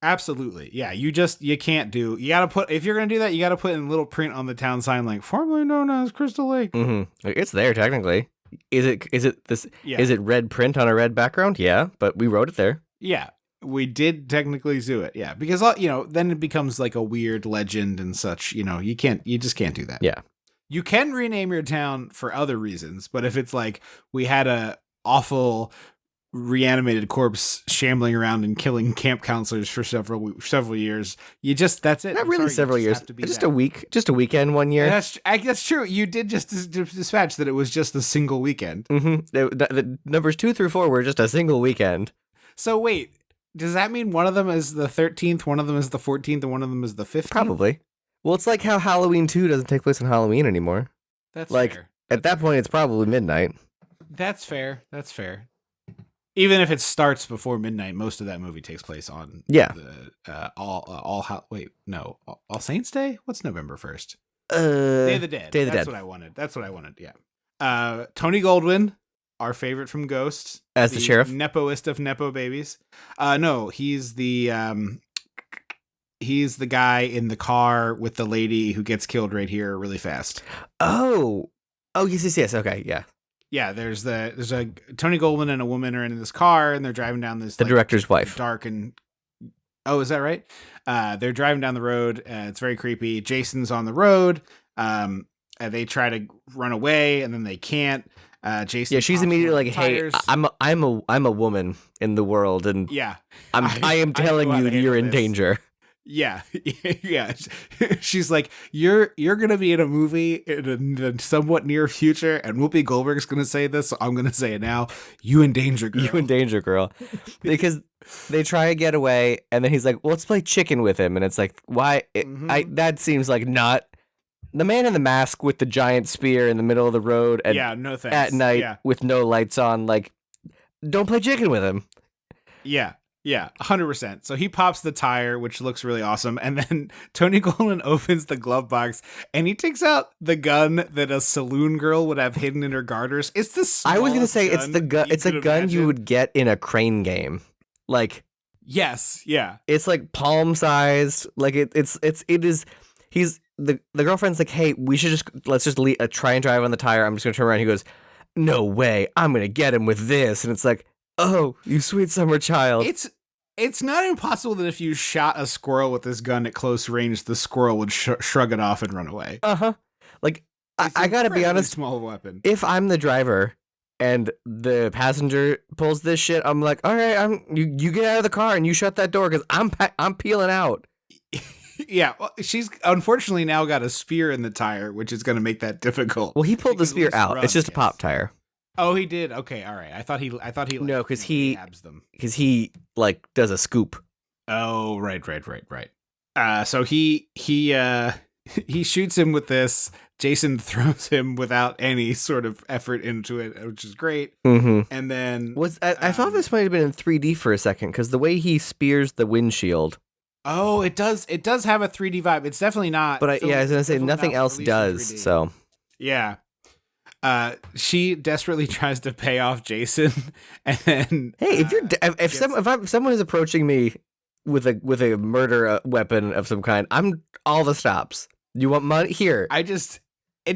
Speaker 1: Absolutely. Yeah, you can't do. You gotta put, if you're gonna do that, you gotta put in little print on the town sign like formerly known as Crystal Lake.
Speaker 2: Mm-hmm. It's there technically. Is it this? Yeah. Is it red print on a red background? Yeah, but we wrote it there.
Speaker 1: Yeah, we did technically do it. Yeah, because then it becomes like a weird legend and such. You just can't do that.
Speaker 2: Yeah.
Speaker 1: You can rename your town for other reasons, but if it's like we had a awful reanimated corpse shambling around and killing camp counselors for several years, that's it.
Speaker 2: Not really several years. Just a week, just a weekend one year.
Speaker 1: That's true. You did just dispatch that it was just a single weekend.
Speaker 2: Mm-hmm. The numbers 2 through 4 were just a single weekend.
Speaker 1: So wait, does that mean one of them is the 13th, one of them is the 14th, and one of them is the 15th?
Speaker 2: Probably. Well, it's like how Halloween 2 doesn't take place on Halloween anymore.
Speaker 1: That's
Speaker 2: like,
Speaker 1: fair.
Speaker 2: At that point, it's probably midnight.
Speaker 1: That's fair. Even if it starts before midnight, most of that movie takes place on
Speaker 2: Yeah.
Speaker 1: the All Saints Day. What's November 1st?
Speaker 2: Day
Speaker 1: Day of the Dead.
Speaker 2: Day of the
Speaker 1: That's
Speaker 2: Dead.
Speaker 1: what I wanted. That's what I wanted. Yeah. Tony Goldwyn, our favorite from Ghost,
Speaker 2: As the sheriff?
Speaker 1: nepoist of nepo babies. No, he's the guy in the car with the lady who gets killed right here really fast.
Speaker 2: Oh, yes. Okay, yeah.
Speaker 1: Yeah, there's a Tony Goldwyn and a woman are in this car and they're driving down this
Speaker 2: The director's wife.
Speaker 1: dark and is that right? They're driving down the road. It's very creepy. Jason's on the road. They try to run away and then they can't. Jason.
Speaker 2: Yeah, she's
Speaker 1: pops
Speaker 2: immediately
Speaker 1: one
Speaker 2: like,
Speaker 1: of the
Speaker 2: "Hey,
Speaker 1: tires.
Speaker 2: I'm a woman in the world, and
Speaker 1: Yeah,
Speaker 2: I am telling
Speaker 1: know how
Speaker 2: you
Speaker 1: to
Speaker 2: you're in
Speaker 1: handle this.
Speaker 2: danger."
Speaker 1: Yeah, yeah. She's like, you're gonna be in a movie in the somewhat near future, and Whoopi Goldberg's gonna say this. So I'm gonna say it now. You in danger, girl.
Speaker 2: You in danger, girl. Because they try to get away, and then he's like, well, "Let's play chicken with him," and it's like, why? That seems like not the man in the mask with the giant spear in the middle of the road. And
Speaker 1: yeah, no thanks.
Speaker 2: at night
Speaker 1: Yeah.
Speaker 2: with no lights on, like, don't play chicken with him.
Speaker 1: Yeah. Yeah, 100%. So he pops the tire, which looks really awesome. And then Tony Goldwyn opens the glove box and he takes out the gun that a saloon girl would have hidden in her garters. It's the
Speaker 2: I was gonna
Speaker 1: smallest
Speaker 2: say it's the gun. It's a
Speaker 1: could
Speaker 2: gun you
Speaker 1: imagine.
Speaker 2: would get in a crane game. Like,
Speaker 1: Yes, yeah.
Speaker 2: it's like palm sized. Like it is. He's the girlfriend's like, "Hey, let's just try and drive on the tire. I'm just gonna turn around." He goes, "No way, I'm gonna get him with this." And it's like, "Oh, you sweet summer child."
Speaker 1: It's not impossible that if you shot a squirrel with this gun at close range, the squirrel would shrug it off and run away.
Speaker 2: Like
Speaker 1: It's
Speaker 2: I gotta be
Speaker 1: incredibly
Speaker 2: honest.
Speaker 1: small weapon.
Speaker 2: If I'm the driver and the passenger pulls this shit, I'm like, "All right, you get out of the car and you shut that door because I'm peeling out."
Speaker 1: Yeah, well, she's unfortunately now got a spear in the tire, which is going to make that difficult.
Speaker 2: Well, he pulled the
Speaker 1: Because at
Speaker 2: spear
Speaker 1: least
Speaker 2: out.
Speaker 1: run,
Speaker 2: It's just a
Speaker 1: yes.
Speaker 2: pop tire.
Speaker 1: Oh, he did. Okay, all right. I thought he. Like,
Speaker 2: No, 'cause he-
Speaker 1: stabs them.
Speaker 2: Because he like does a scoop.
Speaker 1: Oh, right. So he shoots him with this. Jason throws him without any sort of effort into it, which is great.
Speaker 2: Mm-hmm.
Speaker 1: And then
Speaker 2: I thought this might have been in 3D for a second because the way he spears the windshield.
Speaker 1: oh, it does have a 3D vibe. It's definitely not.
Speaker 2: But I was gonna say
Speaker 1: definitely
Speaker 2: nothing
Speaker 1: not
Speaker 2: else
Speaker 1: released in
Speaker 2: does.
Speaker 1: 3D.
Speaker 2: So
Speaker 1: Yeah. She desperately tries to pay off Jason, and then
Speaker 2: hey, if someone is approaching me with a murder weapon of some kind, I'm all the stops. You want money? Here.
Speaker 1: it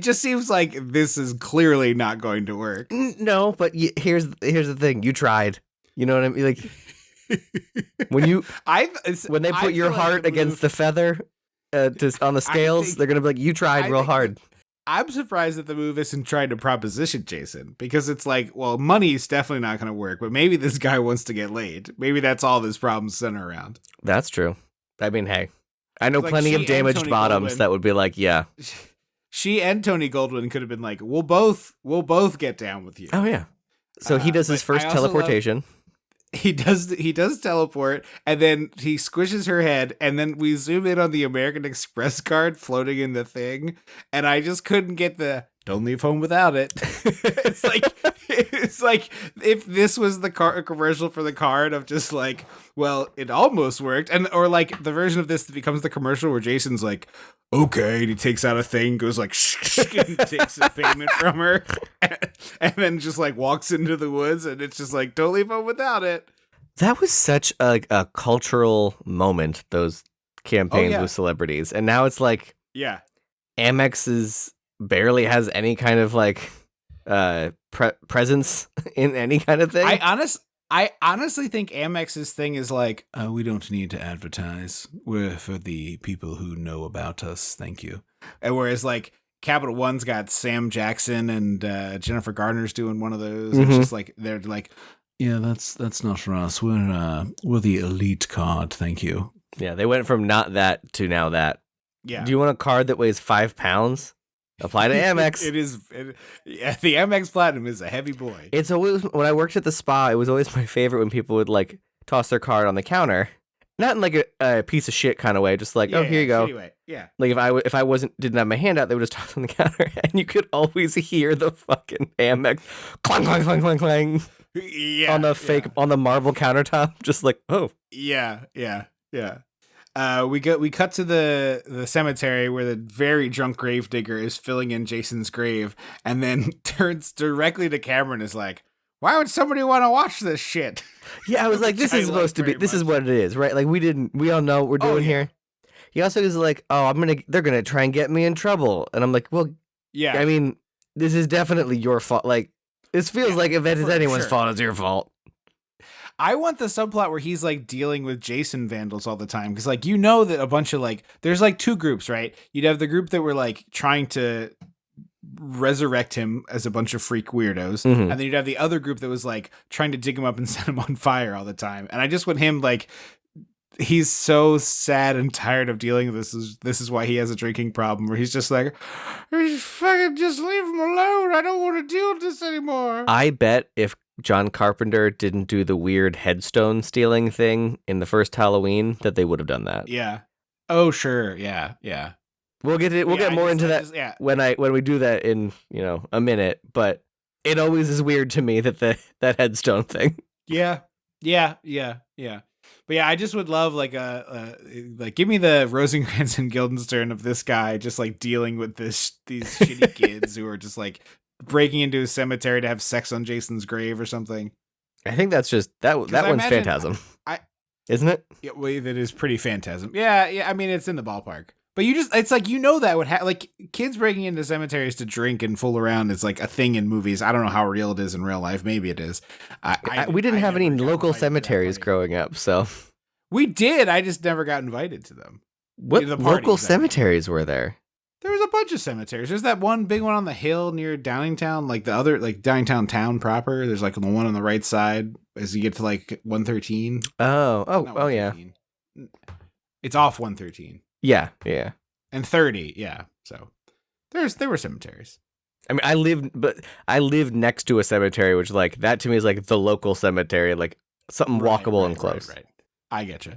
Speaker 1: just seems like this is clearly not going to work.
Speaker 2: No, but here's the thing. You tried. You know what I mean? Like when they put your heart against the feather on the scales, they're gonna be like, "You tried real hard."
Speaker 1: I'm surprised that the move isn't trying to proposition Jason, because it's like, well, money's definitely not going to work, but maybe this guy wants to get laid. Maybe that's all this problems center around.
Speaker 2: That's true. I mean, hey, I know
Speaker 1: Like,
Speaker 2: plenty
Speaker 1: she
Speaker 2: of
Speaker 1: and
Speaker 2: damaged
Speaker 1: Tony
Speaker 2: bottoms
Speaker 1: Goldwyn-
Speaker 2: that would be like, yeah.
Speaker 1: She and Tony Goldwyn could have been like, we'll both get down with you.
Speaker 2: Oh yeah. So he does his
Speaker 1: but I
Speaker 2: first
Speaker 1: also love-
Speaker 2: teleportation.
Speaker 1: He does teleport, and then he squishes her head, and then we zoom in on the American Express card floating in the thing, and I just couldn't get the "don't leave home without it." it's like if this was the commercial for the card of just like, well, it almost worked, or like the version of this that becomes the commercial where Jason's like, okay, and he takes out a thing, goes like, and takes a payment from her, and then just like walks into the woods, and it's just like, don't leave home without it.
Speaker 2: That was such a cultural moment, those campaigns
Speaker 1: yeah.
Speaker 2: with celebrities. And now it's like
Speaker 1: Yeah.
Speaker 2: Amex barely has any kind of like presence in any kind of thing.
Speaker 1: I honestly think Amex's thing is like, we don't need to advertise. We're for the people who know about us. Thank you. And whereas like Capital One's got Sam Jackson and Jennifer Garner's doing one of those.
Speaker 2: Mhm.
Speaker 1: It's just like they're like, yeah, that's not for us. We're the elite card. Thank you.
Speaker 2: Yeah, they went from not that to now that.
Speaker 1: Yeah.
Speaker 2: Do you want a card that weighs 5 pounds? Apply to Amex.
Speaker 1: Yeah, the Amex Platinum is a heavy boy.
Speaker 2: It's always, when I worked at the spa, it was always my favorite when people would like toss their card on the counter. Not in like a piece of shit kind of way, just like, oh, here you go.
Speaker 1: Anyway, yeah.
Speaker 2: Like if I didn't have my hand out, they would just toss on the counter, and you could always hear the fucking Amex clang clang clang clang clang.
Speaker 1: Yeah,
Speaker 2: on the fake on the marble countertop, just like, oh.
Speaker 1: Yeah. We cut to the cemetery where the very drunk gravedigger is filling in Jason's grave, and then turns directly to camera and is like, "Why would somebody want to watch this shit?"
Speaker 2: Yeah, I was like, this is supposed to be. This is what it is, right? Like we all know what we're doing here. He also is like, oh, they're gonna try and get me in trouble, and I'm like, well,
Speaker 1: yeah.
Speaker 2: I mean, this is definitely your fault. Like, this feels like if it is anyone's fault, it's your fault.
Speaker 1: I want the subplot where he's like dealing with Jason vandals all the time. Cause like, you know, that a bunch of like, there's like two groups, right? You'd have the group that were like trying to resurrect him as a bunch of freak weirdos.
Speaker 2: Mm-hmm.
Speaker 1: And then you'd have the other group that was like trying to dig him up and set him on fire all the time. And I just want him like, he's so sad and tired of dealing with this. This is why he has a drinking problem where he's just like, fucking just leave him alone. I don't want to deal with this anymore.
Speaker 2: I bet if John Carpenter didn't do the weird headstone stealing thing in the first Halloween, that they would have done that.
Speaker 1: Yeah. Oh, sure. Yeah.
Speaker 2: We'll get more into that when we do that in, a minute, but it always is weird to me that that headstone thing.
Speaker 1: Yeah. But yeah, I just would love like give me the Rosencrantz and Guildenstern of this guy just like dealing with these shitty kids who are just like breaking into a cemetery to have sex on Jason's grave or something.
Speaker 2: I think that's just that one's Phantasm. Isn't it?
Speaker 1: Yeah, well, that is pretty Phantasm. Yeah. I mean, it's in the ballpark. But it's like, that would like kids breaking into cemeteries to drink and fool around is like a thing in movies. I don't know how real it is in real life. Maybe it is.
Speaker 2: We didn't have any local cemeteries growing up, so.
Speaker 1: We did. I just never got invited to them.
Speaker 2: What local cemeteries were there?
Speaker 1: There was a bunch of cemeteries. There's that one big one on the hill near Downingtown, like the other, like Downingtown town proper. There's like the one on the right side as you get to like 113.
Speaker 2: Oh, yeah.
Speaker 1: It's off 113.
Speaker 2: Yeah.
Speaker 1: And 30, yeah. So there were cemeteries.
Speaker 2: I mean, I lived next to a cemetery, which like that to me is like the local cemetery, like something walkable and close.
Speaker 1: Right. I get you.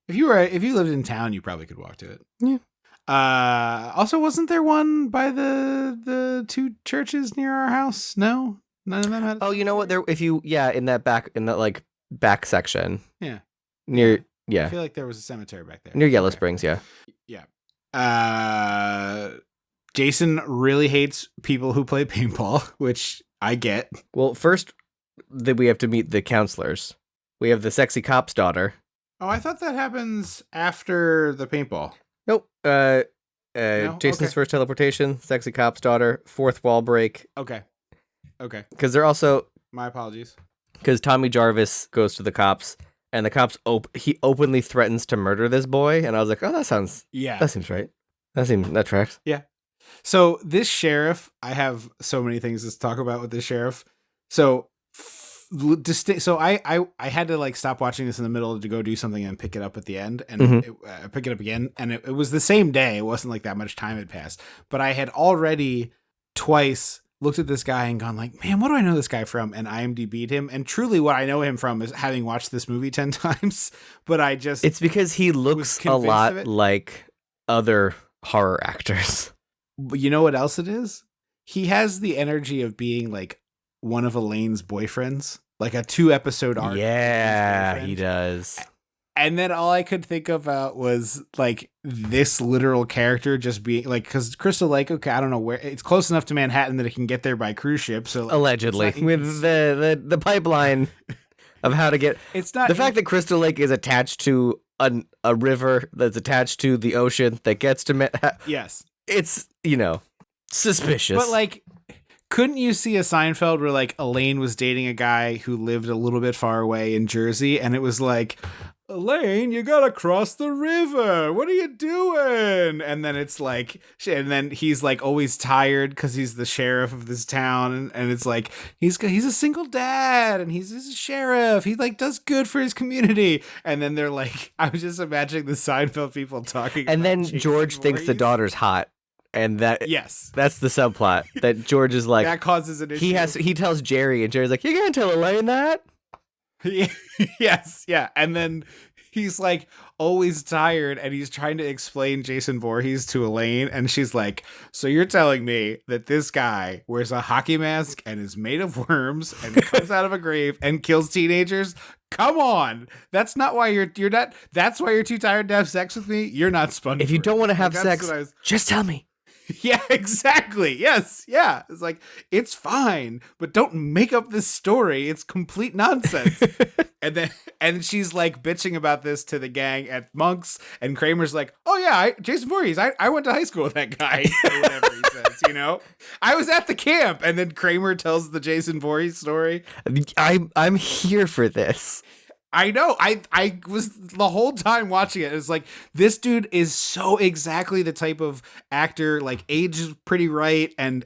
Speaker 1: If you lived in town, you probably could walk to it.
Speaker 2: Yeah.
Speaker 1: Also, wasn't there one by the two churches near our house? No, none of them had.
Speaker 2: Oh, you know what? In that back section.
Speaker 1: Yeah.
Speaker 2: Near. Yeah.
Speaker 1: I feel like there was a cemetery back there.
Speaker 2: Near Yellow Springs, yeah.
Speaker 1: Yeah. Jason really hates people who play paintball, which I get.
Speaker 2: Well, first we have to meet the counselors. We have the sexy cop's daughter.
Speaker 1: Oh, I thought that happens after the paintball.
Speaker 2: Nope.
Speaker 1: No?
Speaker 2: Jason's first teleportation, sexy cop's daughter, fourth wall break.
Speaker 1: Okay.
Speaker 2: Because they're also...
Speaker 1: My apologies.
Speaker 2: Because Tommy Jarvis goes to the cops, and the cops he openly threatens to murder this boy, and I was like, oh, that seems right. That tracks.
Speaker 1: Yeah. So this sheriff, I have so many things to talk about with this sheriff. So I had to like stop watching this in the middle to go do something and pick it up at the end, and pick it up again, and it was the same day. It wasn't like that much time had passed, but I had already twice looked at this guy and gone like, man, what do I know this guy from? And IMDb'd him, and truly what I know him from is having watched this movie 10 times. But it's
Speaker 2: because he looks a lot like other horror actors.
Speaker 1: But you know what else it is? He has the energy of being like one of Elaine's boyfriends, like a 2-episode arc.
Speaker 2: Yeah, he does.
Speaker 1: And then all I could think about was like this literal character just being like, because Crystal Lake, okay, I don't know where, it's close enough to Manhattan that it can get there by cruise ship. So like,
Speaker 2: allegedly, with the pipeline of how to get. It's not the fact that Crystal Lake is attached to a river that's attached to the ocean that gets to
Speaker 1: yes,
Speaker 2: it's suspicious.
Speaker 1: But like, couldn't you see a Seinfeld where like Elaine was dating a guy who lived a little bit far away in Jersey, and it was like, Elaine, you gotta cross the river. What are you doing? And then it's like, and then he's like always tired because he's the sheriff of this town, and it's like he's a single dad, and he's a sheriff. He like does good for his community. And then they're like, I was just imagining the Seinfeld people talking.
Speaker 2: And then George thinks the daughter's hot. And that's the subplot that George is like,
Speaker 1: that causes an issue.
Speaker 2: He tells Jerry, and Jerry's like, you gonna tell Elaine that?
Speaker 1: Yes, yeah. And then he's like, always tired, and he's trying to explain Jason Voorhees to Elaine, and she's like, so you're telling me that this guy wears a hockey mask and is made of worms and comes out of a grave and kills teenagers? Come on. That's not why you're not, that's why you're too tired to have sex with me? You're not SpongeBob.
Speaker 2: If you don't want to have sex, just tell me.
Speaker 1: Yeah, exactly. Yes. Yeah. It's like, it's fine, but don't make up this story. It's complete nonsense. and she's like bitching about this to the gang at Monk's, and Kramer's like, oh yeah, Jason Voorhees, I went to high school with that guy, or whatever he says, you know? I was at the camp, and then Kramer tells the Jason Voorhees story.
Speaker 2: I'm here for this.
Speaker 1: I know. I was the whole time watching it. It's like, this dude is so exactly the type of actor, like age is pretty right, and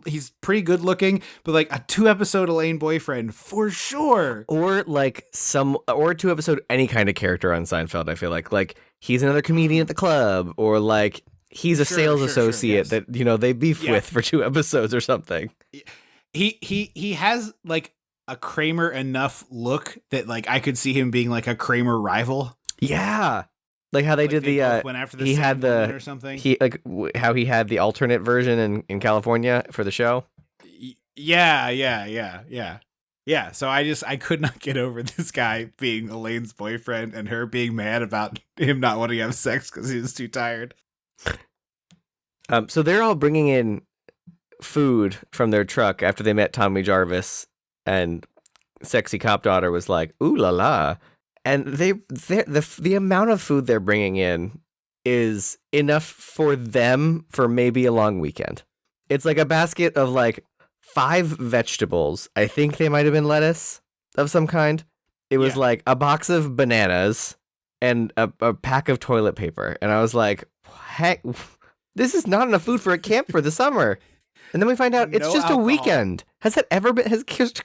Speaker 1: he's pretty good looking, but like a 2-episode Elaine boyfriend for sure.
Speaker 2: Or like or 2-episode any kind of character on Seinfeld. I feel like he's another comedian at the club, or like he's a sales associate that they beef with for 2 episodes or something.
Speaker 1: He has like a Kramer enough look that like I could see him being like a Kramer rival.
Speaker 2: Yeah, like how they did
Speaker 1: went after the
Speaker 2: he had the
Speaker 1: or something.
Speaker 2: How he had the alternate version in California for the show.
Speaker 1: Yeah. So I could not get over this guy being Elaine's boyfriend and her being mad about him not wanting to have sex because he was too tired.
Speaker 2: So they're all bringing in food from their truck after they met Tommy Jarvis. And sexy cop daughter was like, ooh la la. And the amount of food they're bringing in is enough for them for maybe a long weekend. It's like a basket of like 5 vegetables. I think they might have been lettuce of some kind. It was like a box of bananas and a pack of toilet paper. And I was like, heck, this is not enough food for a camp for the summer. And then we find out it's just alcohol. A weekend. Has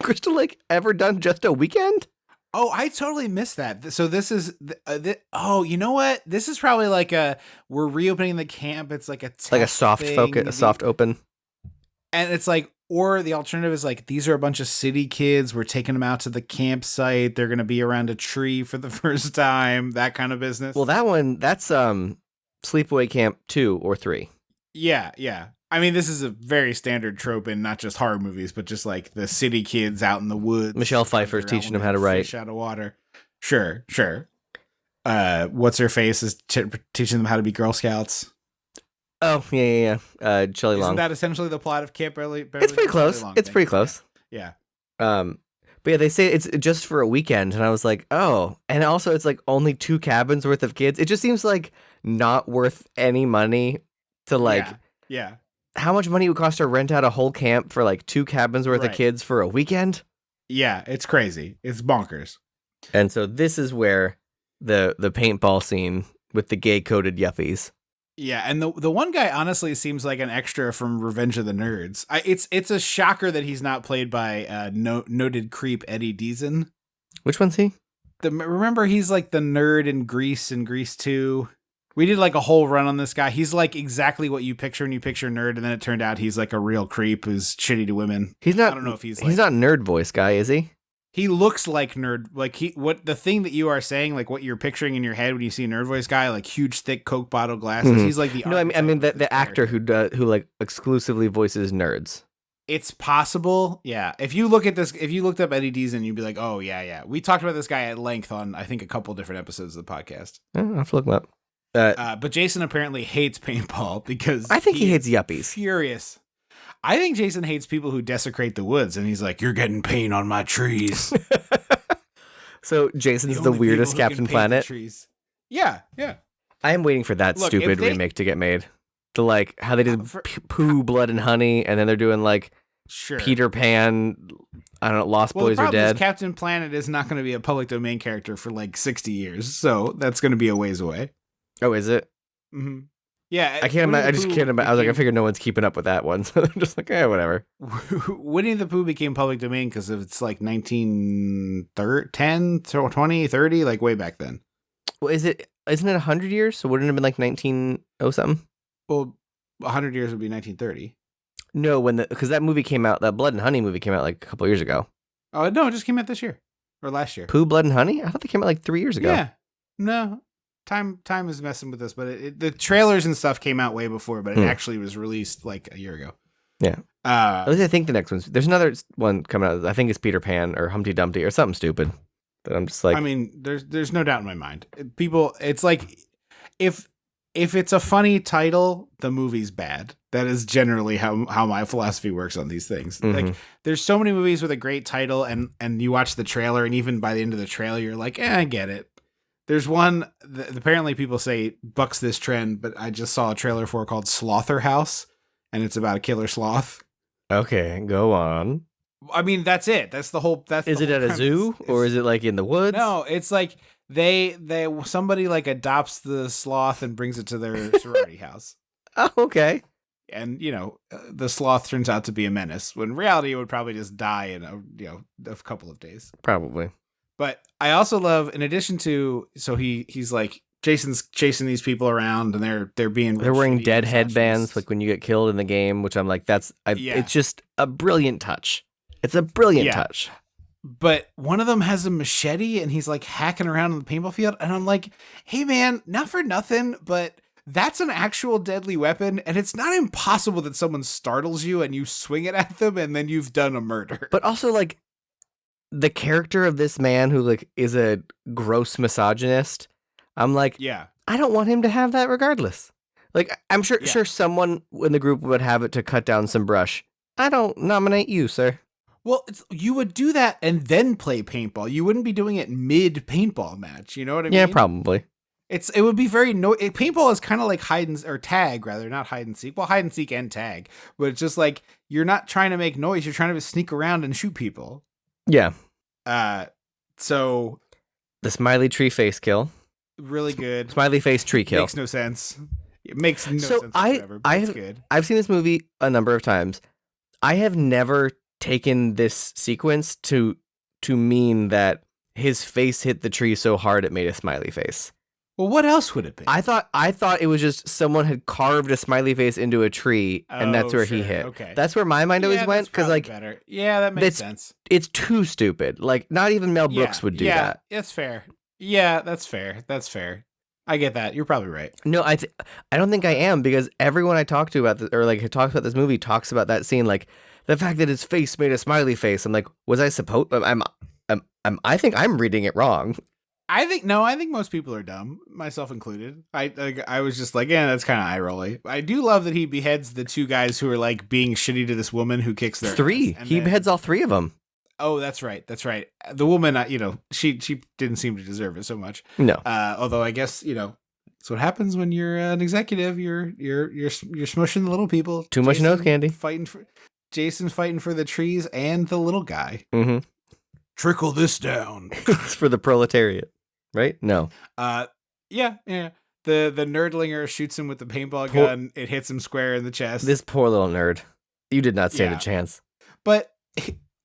Speaker 2: Crystal Lake ever done just a weekend?
Speaker 1: Oh, I totally missed that. So this is, oh, you know what? This is probably like we're reopening the camp. It's like a
Speaker 2: soft focus, a soft open.
Speaker 1: And it's like, or the alternative is like, these are a bunch of city kids. We're taking them out to the campsite. They're going to be around a tree for the first time. That kind of business.
Speaker 2: Well, that's Sleepaway Camp 2 or 3.
Speaker 1: Yeah. I mean, this is a very standard trope in not just horror movies, but just like the city kids out in the woods.
Speaker 2: Michelle Pfeiffer's teaching them how to write.
Speaker 1: Fish out of water. Sure. What's her face is teaching them how to be Girl Scouts.
Speaker 2: Oh, yeah. Shelley Long.
Speaker 1: Isn't that essentially the plot of Camp Beverly?
Speaker 2: It's pretty close. It's pretty close.
Speaker 1: Yeah.
Speaker 2: But yeah, they say it's just for a weekend, and I was like, oh. And also, it's like only 2 cabins worth of kids. It just seems like not worth any money to like.
Speaker 1: Yeah.
Speaker 2: How much money it would cost to rent out a whole camp for like 2 cabins worth of kids for a weekend?
Speaker 1: Yeah, it's crazy. It's bonkers.
Speaker 2: And so this is where the paintball scene with the gay-coded yuppies.
Speaker 1: Yeah, and the one guy honestly seems like an extra from Revenge of the Nerds. It's a shocker that he's not played by noted creep Eddie Deason.
Speaker 2: Which one's he?
Speaker 1: Remember, he's like the nerd in Grease and Grease 2. We did like a whole run on this guy. He's like exactly what you picture when you picture nerd, and then it turned out he's like a real creep who's shitty to women.
Speaker 2: He's not.
Speaker 1: I don't know if he's
Speaker 2: not nerd voice guy, is he?
Speaker 1: He looks like nerd. Like the thing that you are saying, like what you're picturing in your head when you see nerd voice guy, like huge thick Coke bottle glasses. Mm-hmm. He's like the.
Speaker 2: No, I mean the actor who like exclusively voices nerds.
Speaker 1: It's possible, yeah. If you look at this, if you looked up Eddie Deason, you'd be like, oh yeah. We talked about this guy at length on I think a couple different episodes of the podcast.
Speaker 2: I'll have to look him up.
Speaker 1: But Jason apparently hates paintball because
Speaker 2: I think he hates yuppies.
Speaker 1: Furious. I think Jason hates people who desecrate the woods, and he's like, "You're getting paint on my trees."
Speaker 2: So Jason's the weirdest Captain Planet.
Speaker 1: Trees. Yeah.
Speaker 2: I am waiting for that stupid remake to get made. The like how they did Pooh, Blood and Honey, and then they're doing like Peter Pan. I don't know. Lost Boys Are Dead.
Speaker 1: Captain Planet is not going to be a public domain character for like 60 years, so that's going to be a ways away.
Speaker 2: Oh, is it?
Speaker 1: Mm-hmm. Yeah,
Speaker 2: I can't imagine. I just can't imagine. I was like, I figured no one's keeping up with that one, so I'm just like, whatever.
Speaker 1: Winnie the Pooh became public domain because it's like 1910, 20, 30, like way back then.
Speaker 2: Well, isn't it 100 years? So wouldn't it have been like 19 something?
Speaker 1: Well, 100 years would be 1930.
Speaker 2: No, because that movie came out, that Blood and Honey movie came out like a couple years ago.
Speaker 1: Oh no, it just came out this year or last year.
Speaker 2: Pooh, Blood and Honey? I thought they came out like 3 years ago.
Speaker 1: Yeah, no. time is messing with us, but the trailers and stuff came out way before, but it actually was released like a year ago.
Speaker 2: Yeah. At least I think the next one's... There's another one coming out. I think it's Peter Pan or Humpty Dumpty or something stupid. But I'm just like...
Speaker 1: I mean, there's no doubt in my mind. People, it's like, if it's a funny title, the movie's bad. That is generally how my philosophy works on these things.
Speaker 2: Mhm.
Speaker 1: Like, there's so many movies with a great title, and you watch the trailer, and even by the end of the trailer, you're like, I get it. There's one that apparently people say bucks this trend, but I just saw a trailer for it called Slaughterhouse, and it's about a killer sloth.
Speaker 2: Okay, go on.
Speaker 1: I mean, that's it. That's the whole.
Speaker 2: Is it at a zoo or is it like in the woods?
Speaker 1: No, it's like somebody like adopts the sloth and brings it to their sorority house.
Speaker 2: Oh, okay.
Speaker 1: And the sloth turns out to be a menace. When in reality, it would probably just die in a couple of days.
Speaker 2: Probably.
Speaker 1: But I also love, in addition to, so he's like, Jason's chasing these people around, and they're
Speaker 2: wearing dead headbands, like when you get killed in the game, which I'm like, it's just a brilliant touch. It's a brilliant touch.
Speaker 1: But one of them has a machete, and he's like hacking around in the paintball field, and I'm like, hey man, not for nothing, but that's an actual deadly weapon, and it's not impossible that someone startles you and you swing it at them, and then you've done a murder.
Speaker 2: But also, like, the character of this man who like is a gross misogynist, I'm like,
Speaker 1: yeah,
Speaker 2: I don't want him to have that regardless. Like, I'm sure someone in the group would have it to cut down some brush. I don't nominate you, sir.
Speaker 1: Well, you would do that and then play paintball. You wouldn't be doing it mid paintball match. You know what I mean?
Speaker 2: Yeah, probably.
Speaker 1: It would be very paintball is kind of like tag rather, not hide and seek. Well, hide and seek and tag, but it's just like you're not trying to make noise. You're trying to sneak around and shoot people.
Speaker 2: Yeah.
Speaker 1: So
Speaker 2: the smiley tree face kill,
Speaker 1: really good.
Speaker 2: Smiley face tree kill
Speaker 1: makes no sense. It makes no sense whatsoever.
Speaker 2: I've seen this movie a number of times. I have never taken this sequence to mean that his face hit the tree so hard it made a smiley face.
Speaker 1: Well, what else would it be?
Speaker 2: I thought it was just someone had carved a smiley face into a tree, and that's where he hit.
Speaker 1: Okay.
Speaker 2: That's where my mind always went, because like,
Speaker 1: better. Yeah, that makes sense.
Speaker 2: It's too stupid. Like, not even Mel Brooks would do that.
Speaker 1: Yeah, that's fair. Yeah, that's fair. That's fair. I get that. You're probably right.
Speaker 2: No, I don't think I am, because everyone I talk to about this, or like who talks about this movie, talks about that scene, like the fact that his face made a smiley face. I'm like, was I supposed? I think I'm reading it wrong.
Speaker 1: I think most people are dumb, myself included. I was just like, that's kind of eye rolly. I do love that he beheads the two guys who are like being shitty to this woman who kicks their
Speaker 2: three. He beheads all three of them.
Speaker 1: Oh, that's right. The woman, she didn't seem to deserve it so much.
Speaker 2: No.
Speaker 1: Although I guess that's what happens when you're an executive. You're smushing the little people.
Speaker 2: Too much nose candy.
Speaker 1: Jason's fighting for the trees and the little guy.
Speaker 2: Mm-hmm.
Speaker 1: Trickle this down.
Speaker 2: It's for the proletariat. Right? No.
Speaker 1: Yeah. The nerdlinger shoots him with the paintball gun. It hits him square in the chest.
Speaker 2: This poor little nerd. You did not stand a chance.
Speaker 1: But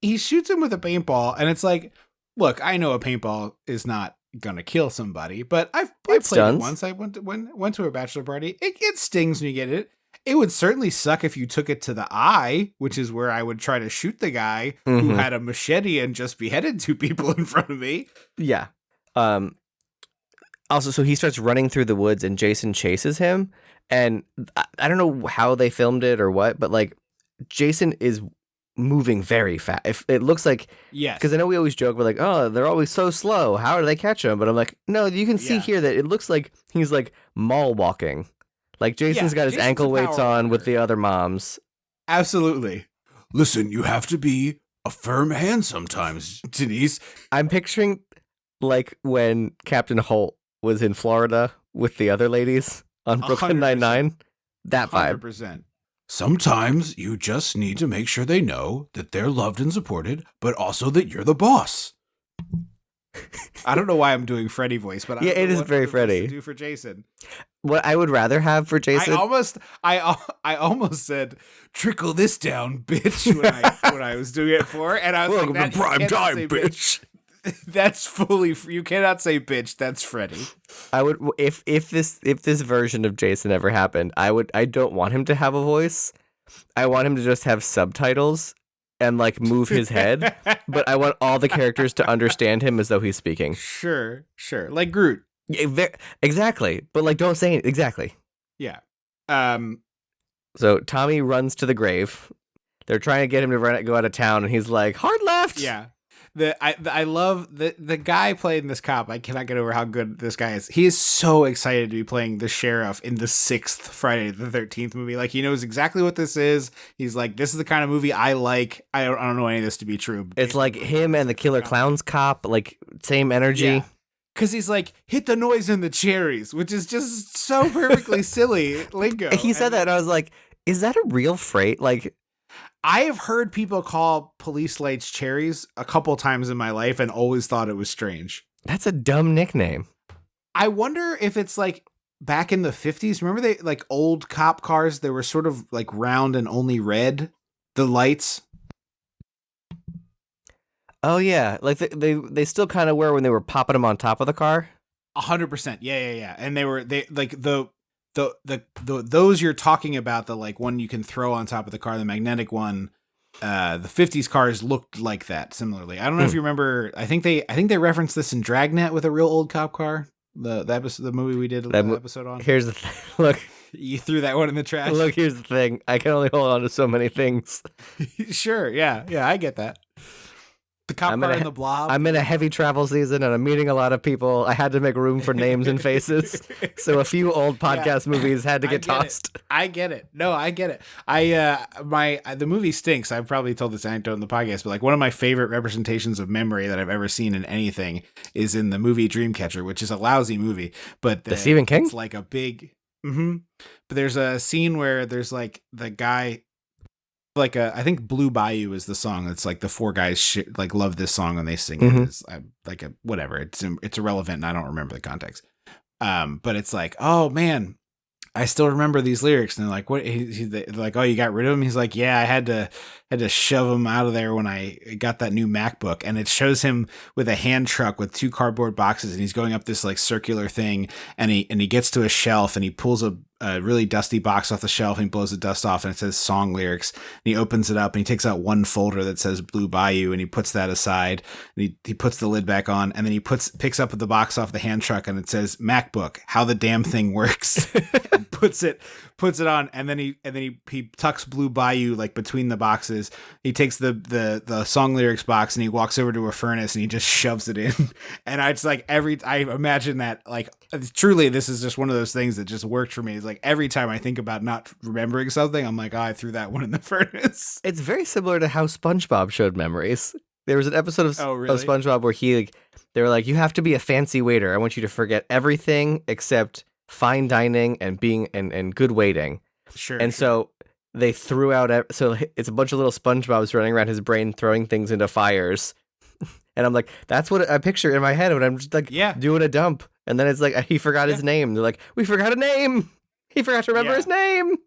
Speaker 1: he shoots him with a paintball, and it's like, look, I know a paintball is not gonna kill somebody, but I played it once. I went to a bachelor party. It stings when you get it. It would certainly suck if you took it to the eye, which is where I would try to shoot the guy who had a machete and just beheaded two people in front of me.
Speaker 2: Yeah. Also, so he starts running through the woods and Jason chases him. And I don't know how they filmed it or what, but like Jason is moving very fast. If it looks like,
Speaker 1: yes,
Speaker 2: because I know we always joke, we're like, oh, they're always so slow. How do they catch him? But I'm like, no, you can see here that it looks like he's like mall walking. Like Jason's got his ankle weights on with the other moms.
Speaker 1: Absolutely. Listen, you have to be a firm hand sometimes, Denise.
Speaker 2: I'm picturing like when Captain Holt was in Florida with the other ladies on Brooklyn
Speaker 1: 100%.
Speaker 2: Nine-Nine. That vibe.
Speaker 1: 100%. Sometimes you just need to make sure they know that they're loved and supported, but also that you're the boss. I don't know why I'm doing Freddy voice, but
Speaker 2: it is very Freddy.
Speaker 1: Do for Jason.
Speaker 2: What I would rather have for Jason,
Speaker 1: I almost said "trickle this down, bitch" when I was doing it for, and I was
Speaker 2: welcome
Speaker 1: like,
Speaker 2: to prime time, bitch.
Speaker 1: That's fully. You cannot say bitch. That's Freddy.
Speaker 2: I would if this version of Jason ever happened. I don't want him to have a voice. I want him to just have subtitles and like move his head. But I want all the characters to understand him as though he's speaking.
Speaker 1: Sure, like Groot.
Speaker 2: Exactly. But like, don't say it. Exactly.
Speaker 1: Yeah.
Speaker 2: So Tommy runs to the grave. They're trying to get him to go out of town, and he's like, hard left.
Speaker 1: Yeah. I love the guy playing this cop. I cannot get over how good this guy is. He is so excited to be playing the sheriff in the 6th Friday the 13th movie. Like, he knows exactly what this is. He's like, this is the kind of movie I like. I don't know any of this to be true.
Speaker 2: It's like him and the Killer Clowns cop, like same energy.
Speaker 1: Yeah. Because he's like, hit the noise in the cherries, which is just so perfectly silly lingo.
Speaker 2: He said that, and I was like, is that a real phrase? Like,
Speaker 1: I have heard people call police lights cherries a couple times in my life and always thought it was strange.
Speaker 2: that's a dumb nickname.
Speaker 1: I wonder if it's like back in the 50s. Remember they like old cop cars? They were sort of like round and only red. The lights.
Speaker 2: Oh yeah, like they still kind of were when they were popping them on top of the car.
Speaker 1: 100%. Yeah. And they like the those you're talking about, the like one you can throw on top of the car, the magnetic one. The 50s cars looked like that similarly. I don't know if you remember. I think they referenced this in Dragnet with a real old cop car. The episode, the movie we did an episode on.
Speaker 2: Here's the thing. Look,
Speaker 1: you threw that one in the trash.
Speaker 2: Look, here's the thing. I can only hold on to so many things.
Speaker 1: Sure. Yeah. I get that. The cop car and the blob.
Speaker 2: I'm in a heavy travel season and I'm meeting a lot of people. I had to make room for names and faces. So a few old podcast movies had to get tossed.
Speaker 1: I get it. No, I get it. The movie stinks. I've probably told this anecdote in the podcast, but like one of my favorite representations of memory that I've ever seen in anything is in the movie Dreamcatcher, which is a lousy movie, but
Speaker 2: the Stephen King?
Speaker 1: It's like a big, but there's a scene where there's like the guy, like I think Blue Bayou is the song. It's like the four guys like love this song and they sing it. It's like whatever. It's irrelevant and I don't remember the context. But it's like, oh man, I still remember these lyrics. And they're like, what? They're like, oh, you got rid of them? He's like, yeah, I had to shove them out of there when I got that new MacBook. And it shows him with a hand truck with 2 cardboard boxes, and he's going up this like circular thing, and he gets to a shelf and he pulls a really dusty box off the shelf and he blows the dust off and it says song lyrics, and he opens it up and he takes out one folder that says Blue Bayou and he puts that aside and he puts the lid back on, and then he picks up the box off the hand truck and it says MacBook, how the damn thing works. And puts it on, and then he tucks Blue Bayou like between the boxes. He takes the song lyrics box and he walks over to a furnace and he just shoves it in. And I just like I imagine that like truly this is just one of those things that just worked for me. It's like every time I think about not remembering something, I'm like, oh, I threw that one in the furnace.
Speaker 2: It's very similar to how SpongeBob showed memories. There was an episode of SpongeBob where they were like, you have to be a fancy waiter. I want you to forget everything except fine dining and being and good waiting.
Speaker 1: Sure.
Speaker 2: And so they threw out, so it's a bunch of little SpongeBobs running around his brain throwing things into fires. And I'm like, that's what I picture in my head when I'm just like doing a dump. And then it's like, he forgot his name. They're like, we forgot a name. He forgot to remember his name.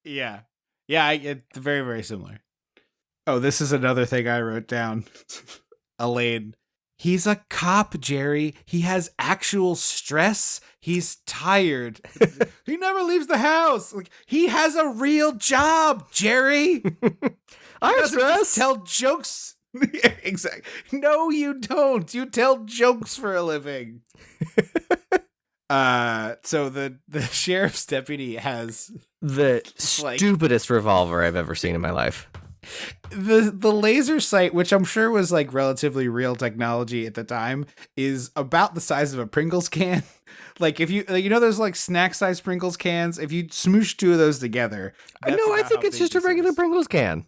Speaker 1: Yeah. Yeah, it's very, very similar. Oh, this is another thing I wrote down. Elaine. He's a cop, Jerry. He has actual stress. He's tired. He never leaves the house. Like, he has a real job, Jerry.
Speaker 2: I stress.
Speaker 1: Tell jokes. Exactly. No, you don't. You tell jokes for a living. So the sheriff's deputy has
Speaker 2: the stupidest revolver I've ever seen in my life.
Speaker 1: The laser sight, which I'm sure was like relatively real technology at the time, is about the size of a Pringles can. Like if you those like snack size Pringles cans, if you smoosh 2 of those together,
Speaker 2: I think it's just a regular Pringles can.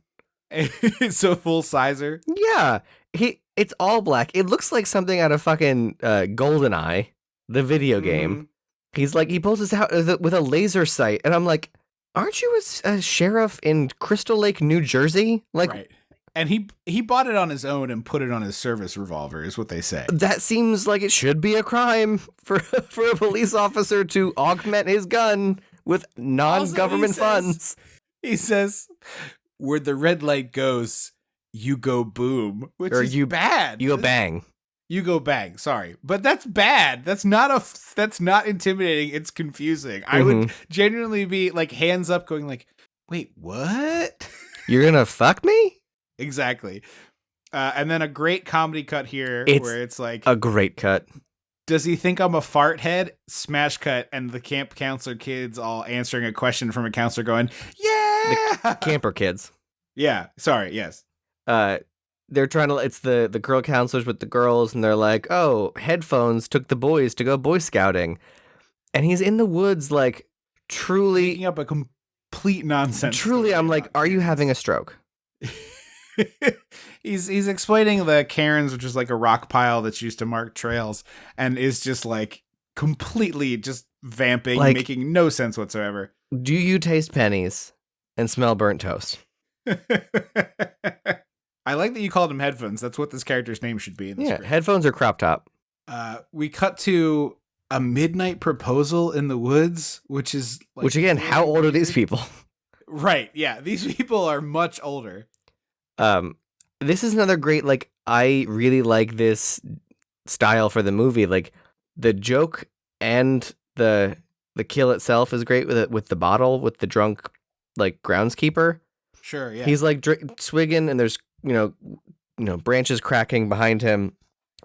Speaker 1: It's a full sizer.
Speaker 2: Yeah, it's all black. It looks like something out of fucking GoldenEye, the video game. He's like, he pulls this out with a laser sight, and I'm like, aren't you a sheriff in Crystal Lake, New Jersey? Like,
Speaker 1: right. And he bought it on his own and put it on his service revolver, is what they say.
Speaker 2: That seems like it should be a crime for a police officer to augment his gun with non-government funds.
Speaker 1: He says, where the red light goes, you go boom, which is bad.
Speaker 2: You go bang.
Speaker 1: You go bang. Sorry, but that's bad. That's not intimidating. It's confusing. I would genuinely be like hands up, going like, "Wait, what?
Speaker 2: You're gonna fuck me?"
Speaker 1: Exactly. And then a great comedy cut here, where it's like
Speaker 2: a great cut.
Speaker 1: Does he think I'm a fart head? Smash cut, and the camp counselor kids all answering a question from a counselor going, yeah!
Speaker 2: Camper kids.
Speaker 1: Yeah, sorry, yes.
Speaker 2: They're trying to, it's the girl counselors with the girls, and they're like, oh, headphones took the boys to go Boy Scouting. And he's in the woods, like, truly.
Speaker 1: Making up a complete nonsense.
Speaker 2: Truly, I'm like, are you having a stroke?
Speaker 1: He's explaining the cairns, which is like a rock pile that's used to mark trails, and is just like completely just vamping,
Speaker 2: Like,
Speaker 1: making no sense whatsoever.
Speaker 2: Do you taste pennies and smell burnt toast?
Speaker 1: I like that you called him headphones. That's what this character's name should be in this script.
Speaker 2: Headphones or crop top.
Speaker 1: We cut to a midnight proposal in the woods, which is like,
Speaker 2: Which again, how old are these people?
Speaker 1: Right, yeah. These people are much older.
Speaker 2: This is another great, like, I really like this style for the movie. Like, the joke and the kill itself is great with the bottle, with the drunk, like, groundskeeper.
Speaker 1: Sure, yeah.
Speaker 2: He's like swigging, and there's you know branches cracking behind him,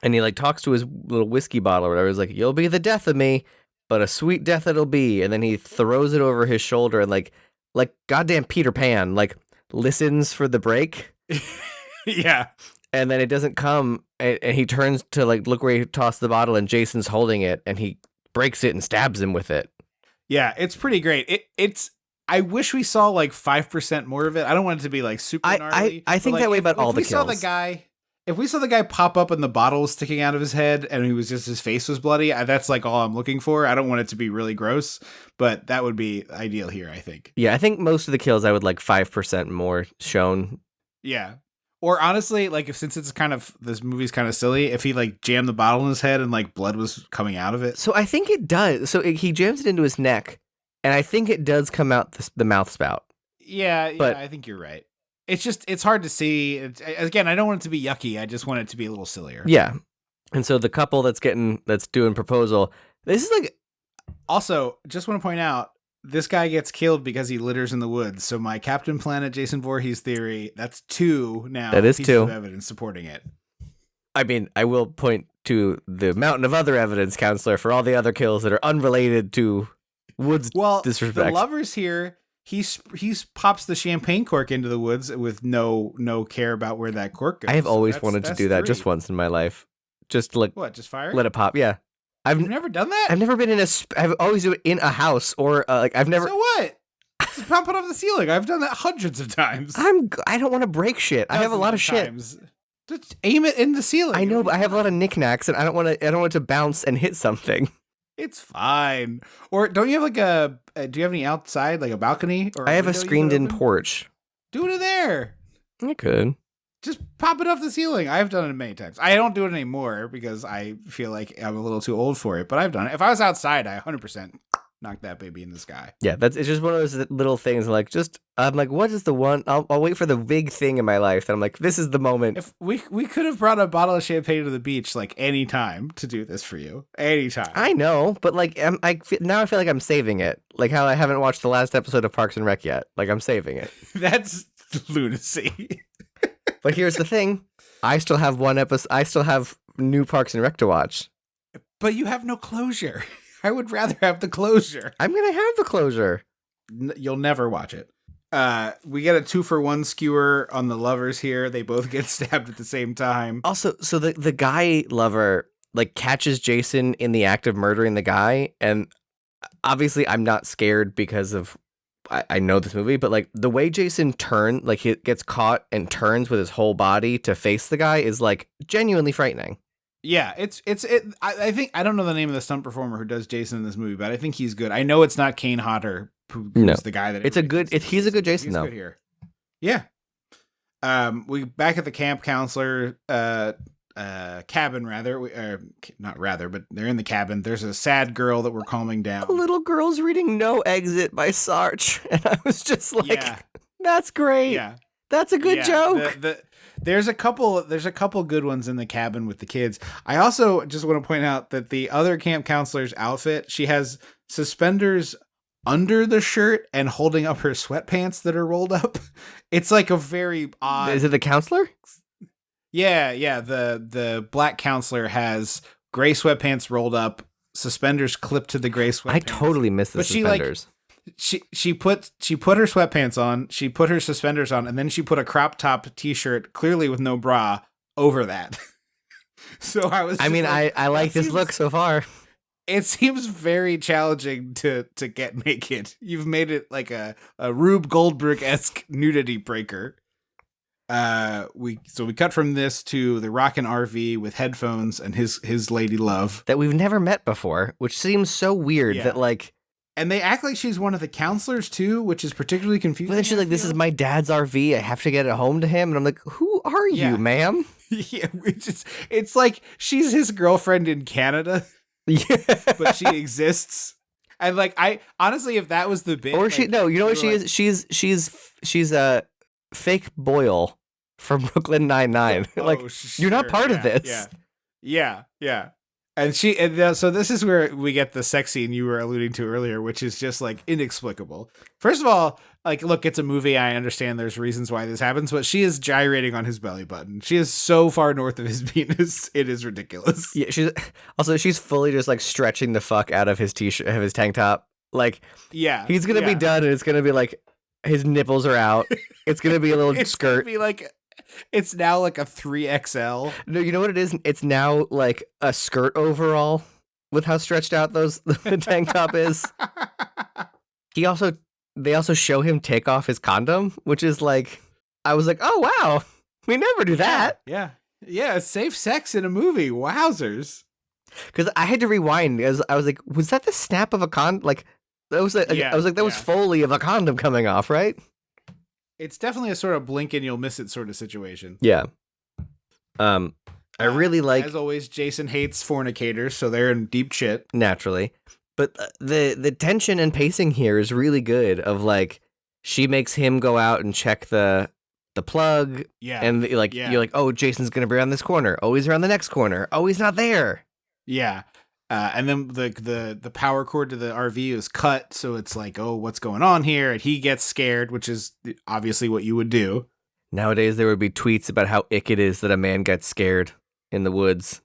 Speaker 2: and he like talks to his little whiskey bottle or whatever. He's like, "You'll be the death of me, but a sweet death it'll be." And then he throws it over his shoulder and like goddamn Peter Pan, like listens for the break.
Speaker 1: Yeah.
Speaker 2: And then it doesn't come, and he turns to like look where he tossed the bottle, and Jason's holding it, and he breaks it and stabs him with it.
Speaker 1: Yeah, it's pretty great. It's. I wish we saw like 5% more of it. I don't want it to be like super gnarly.
Speaker 2: I think that way about all the kills.
Speaker 1: If we saw the guy pop up and the bottle was sticking out of his head and his face was bloody, that's like all I'm looking for. I don't want it to be really gross, but that would be ideal here, I think.
Speaker 2: Yeah, I think most of the kills I would like 5% more shown.
Speaker 1: Yeah. Or honestly, like since it's kind of, this movie's kind of silly, if he like jammed the bottle in his head and like blood was coming out of it.
Speaker 2: So I think it does. So he jams it into his neck, and I think it does come out the mouth spout.
Speaker 1: Yeah,
Speaker 2: but
Speaker 1: I think you're right. It's hard to see. Again, I don't want it to be yucky. I just want it to be a little sillier.
Speaker 2: Yeah. And so the couple that's doing proposal, this is like...
Speaker 1: Also, just want to point out, this guy gets killed because he litters in the woods. So my Captain Planet Jason Voorhees theory, that's 2 now.
Speaker 2: That is
Speaker 1: pieces
Speaker 2: 2.
Speaker 1: of evidence supporting it.
Speaker 2: I mean, I will point to the mountain of other evidence, Counselor, for all the other kills that are unrelated to woods disrespect.
Speaker 1: The lovers here, he pops the champagne cork into the woods with no care about where that cork goes.
Speaker 2: I have always wanted to do that
Speaker 1: 3.
Speaker 2: just once in my life. Just like...
Speaker 1: What, just fire?
Speaker 2: Let it pop, yeah.
Speaker 1: You've never done that?
Speaker 2: I've never been in I've always do it in a house, or like I've never...
Speaker 1: So what? Just pop it off the ceiling. I've done that hundreds of times.
Speaker 2: I don't want to break shit. I have a lot of shit.
Speaker 1: Just aim it in the ceiling.
Speaker 2: I know, but I have a lot of knickknacks, and I don't want it to bounce and hit something.
Speaker 1: It's fine. Or don't you have like do you have any outside, like a balcony? Or
Speaker 2: I have a screened-in porch.
Speaker 1: Do it in there.
Speaker 2: I could.
Speaker 1: Just pop it off the ceiling. I've done it many times. I don't do it anymore because I feel like I'm a little too old for it, but I've done it. If I was outside, I 100% knock that baby in the sky.
Speaker 2: Yeah, it's just one of those little things. Like, I'm like, what is the one? I'll wait for the big thing in my life. And I'm like, this is the moment.
Speaker 1: If we could have brought a bottle of champagne to the beach like any time to do this for you, anytime.
Speaker 2: I know, but like, now I feel like I'm saving it. Like how I haven't watched the last episode of Parks and Rec yet. Like I'm saving it.
Speaker 1: That's lunacy.
Speaker 2: But here's the thing: I still have one episode. I still have new Parks and Rec to watch.
Speaker 1: But you have no closure. I would rather have the closure.
Speaker 2: I'm gonna have the closure.
Speaker 1: You'll never watch it. We get a 2-for-1 skewer on the lovers here. They both get stabbed at the same time.
Speaker 2: Also, so the guy lover like catches Jason in the act of murdering the guy, and obviously I'm not scared because of I know this movie, but like the way Jason like he gets caught and turns with his whole body to face the guy is like genuinely frightening.
Speaker 1: Yeah, I think I don't know the name of the stunt performer who does Jason in this movie, but I think he's good. I know it's not Kane Hodder who's the guy that
Speaker 2: he's a good Jason
Speaker 1: he's
Speaker 2: though.
Speaker 1: Good here. Yeah. We back at the camp counselor cabin but they're in the cabin. There's a sad girl that we're calming down.
Speaker 2: A little girl's reading No Exit by Sartre, and I was just like, that's great.
Speaker 1: Yeah.
Speaker 2: That's a good joke.
Speaker 1: There's a couple good ones in the cabin with the kids. I also just want to point out that the other camp counselor's outfit, she has suspenders under the shirt and holding up her sweatpants that are rolled up. It's like a very odd...
Speaker 2: Is it the counselor?
Speaker 1: Yeah. The black counselor has gray sweatpants rolled up, suspenders clipped to the gray sweatpants.
Speaker 2: I totally miss the
Speaker 1: But
Speaker 2: suspenders.
Speaker 1: she put her sweatpants on, she put her suspenders on, and then she put a crop top t-shirt, clearly with no bra, over that. So I was.
Speaker 2: I like this look so far.
Speaker 1: It seems very challenging to get naked. You've made it like a Rube Goldberg-esque nudity breaker. We cut from this to the rockin' RV with headphones and his lady love
Speaker 2: That we've never met before, which seems so weird that like.
Speaker 1: And they act like she's one of the counselors too, which is particularly confusing.
Speaker 2: But then she's like, "This is my dad's RV. I have to get it home to him." And I'm like, "Who are you, ma'am?"
Speaker 1: Yeah, it's like she's his girlfriend in Canada.
Speaker 2: Yeah,
Speaker 1: But she exists. And like, I honestly, if that was the bit,
Speaker 2: or
Speaker 1: like,
Speaker 2: she no, you know what she
Speaker 1: like,
Speaker 2: is? She's a fake Boyle from Brooklyn Nine-Nine. Like, you're not part of this.
Speaker 1: Yeah. And so this is where we get the sex scene you were alluding to earlier, which is just like inexplicable. First of all, like, look, it's a movie. I understand there's reasons why this happens, but she is gyrating on his belly button. She is so far north of his penis. It is ridiculous.
Speaker 2: Yeah, she's fully just like stretching the fuck out of his t-shirt, of his tank top. Like,
Speaker 1: Yeah.
Speaker 2: he's gonna be done, and it's gonna be like his nipples are out. It's gonna be a little
Speaker 1: It's
Speaker 2: skirt.
Speaker 1: gonna be like, it's now like a 3XL.
Speaker 2: No, you know what it is? It's now like a skirt overall with how stretched out the tank top is. They also show him take off his condom, which is like, I was like, oh wow, we never do that.
Speaker 1: Yeah. Safe sex in a movie. Wowzers.
Speaker 2: Because I had to rewind because I was like, was that the snap of a condom? Like that was I was like, that was Foley of a condom coming off, right?
Speaker 1: It's definitely a sort of blink and you'll miss it sort of situation.
Speaker 2: Yeah. I really like,
Speaker 1: as always, Jason hates fornicators, so they're in deep shit.
Speaker 2: naturally, but the tension and pacing here is really good. Of like, she makes him go out and check the plug, and you're like, oh, Jason's gonna be around this corner. Oh, he's around the next corner. Oh, he's not there.
Speaker 1: Yeah. And then the power cord to the RV is cut, so it's like, oh, what's going on here? And he gets scared, which is obviously what you would do.
Speaker 2: Nowadays, there would be tweets about how ick it is that a man gets scared in the woods.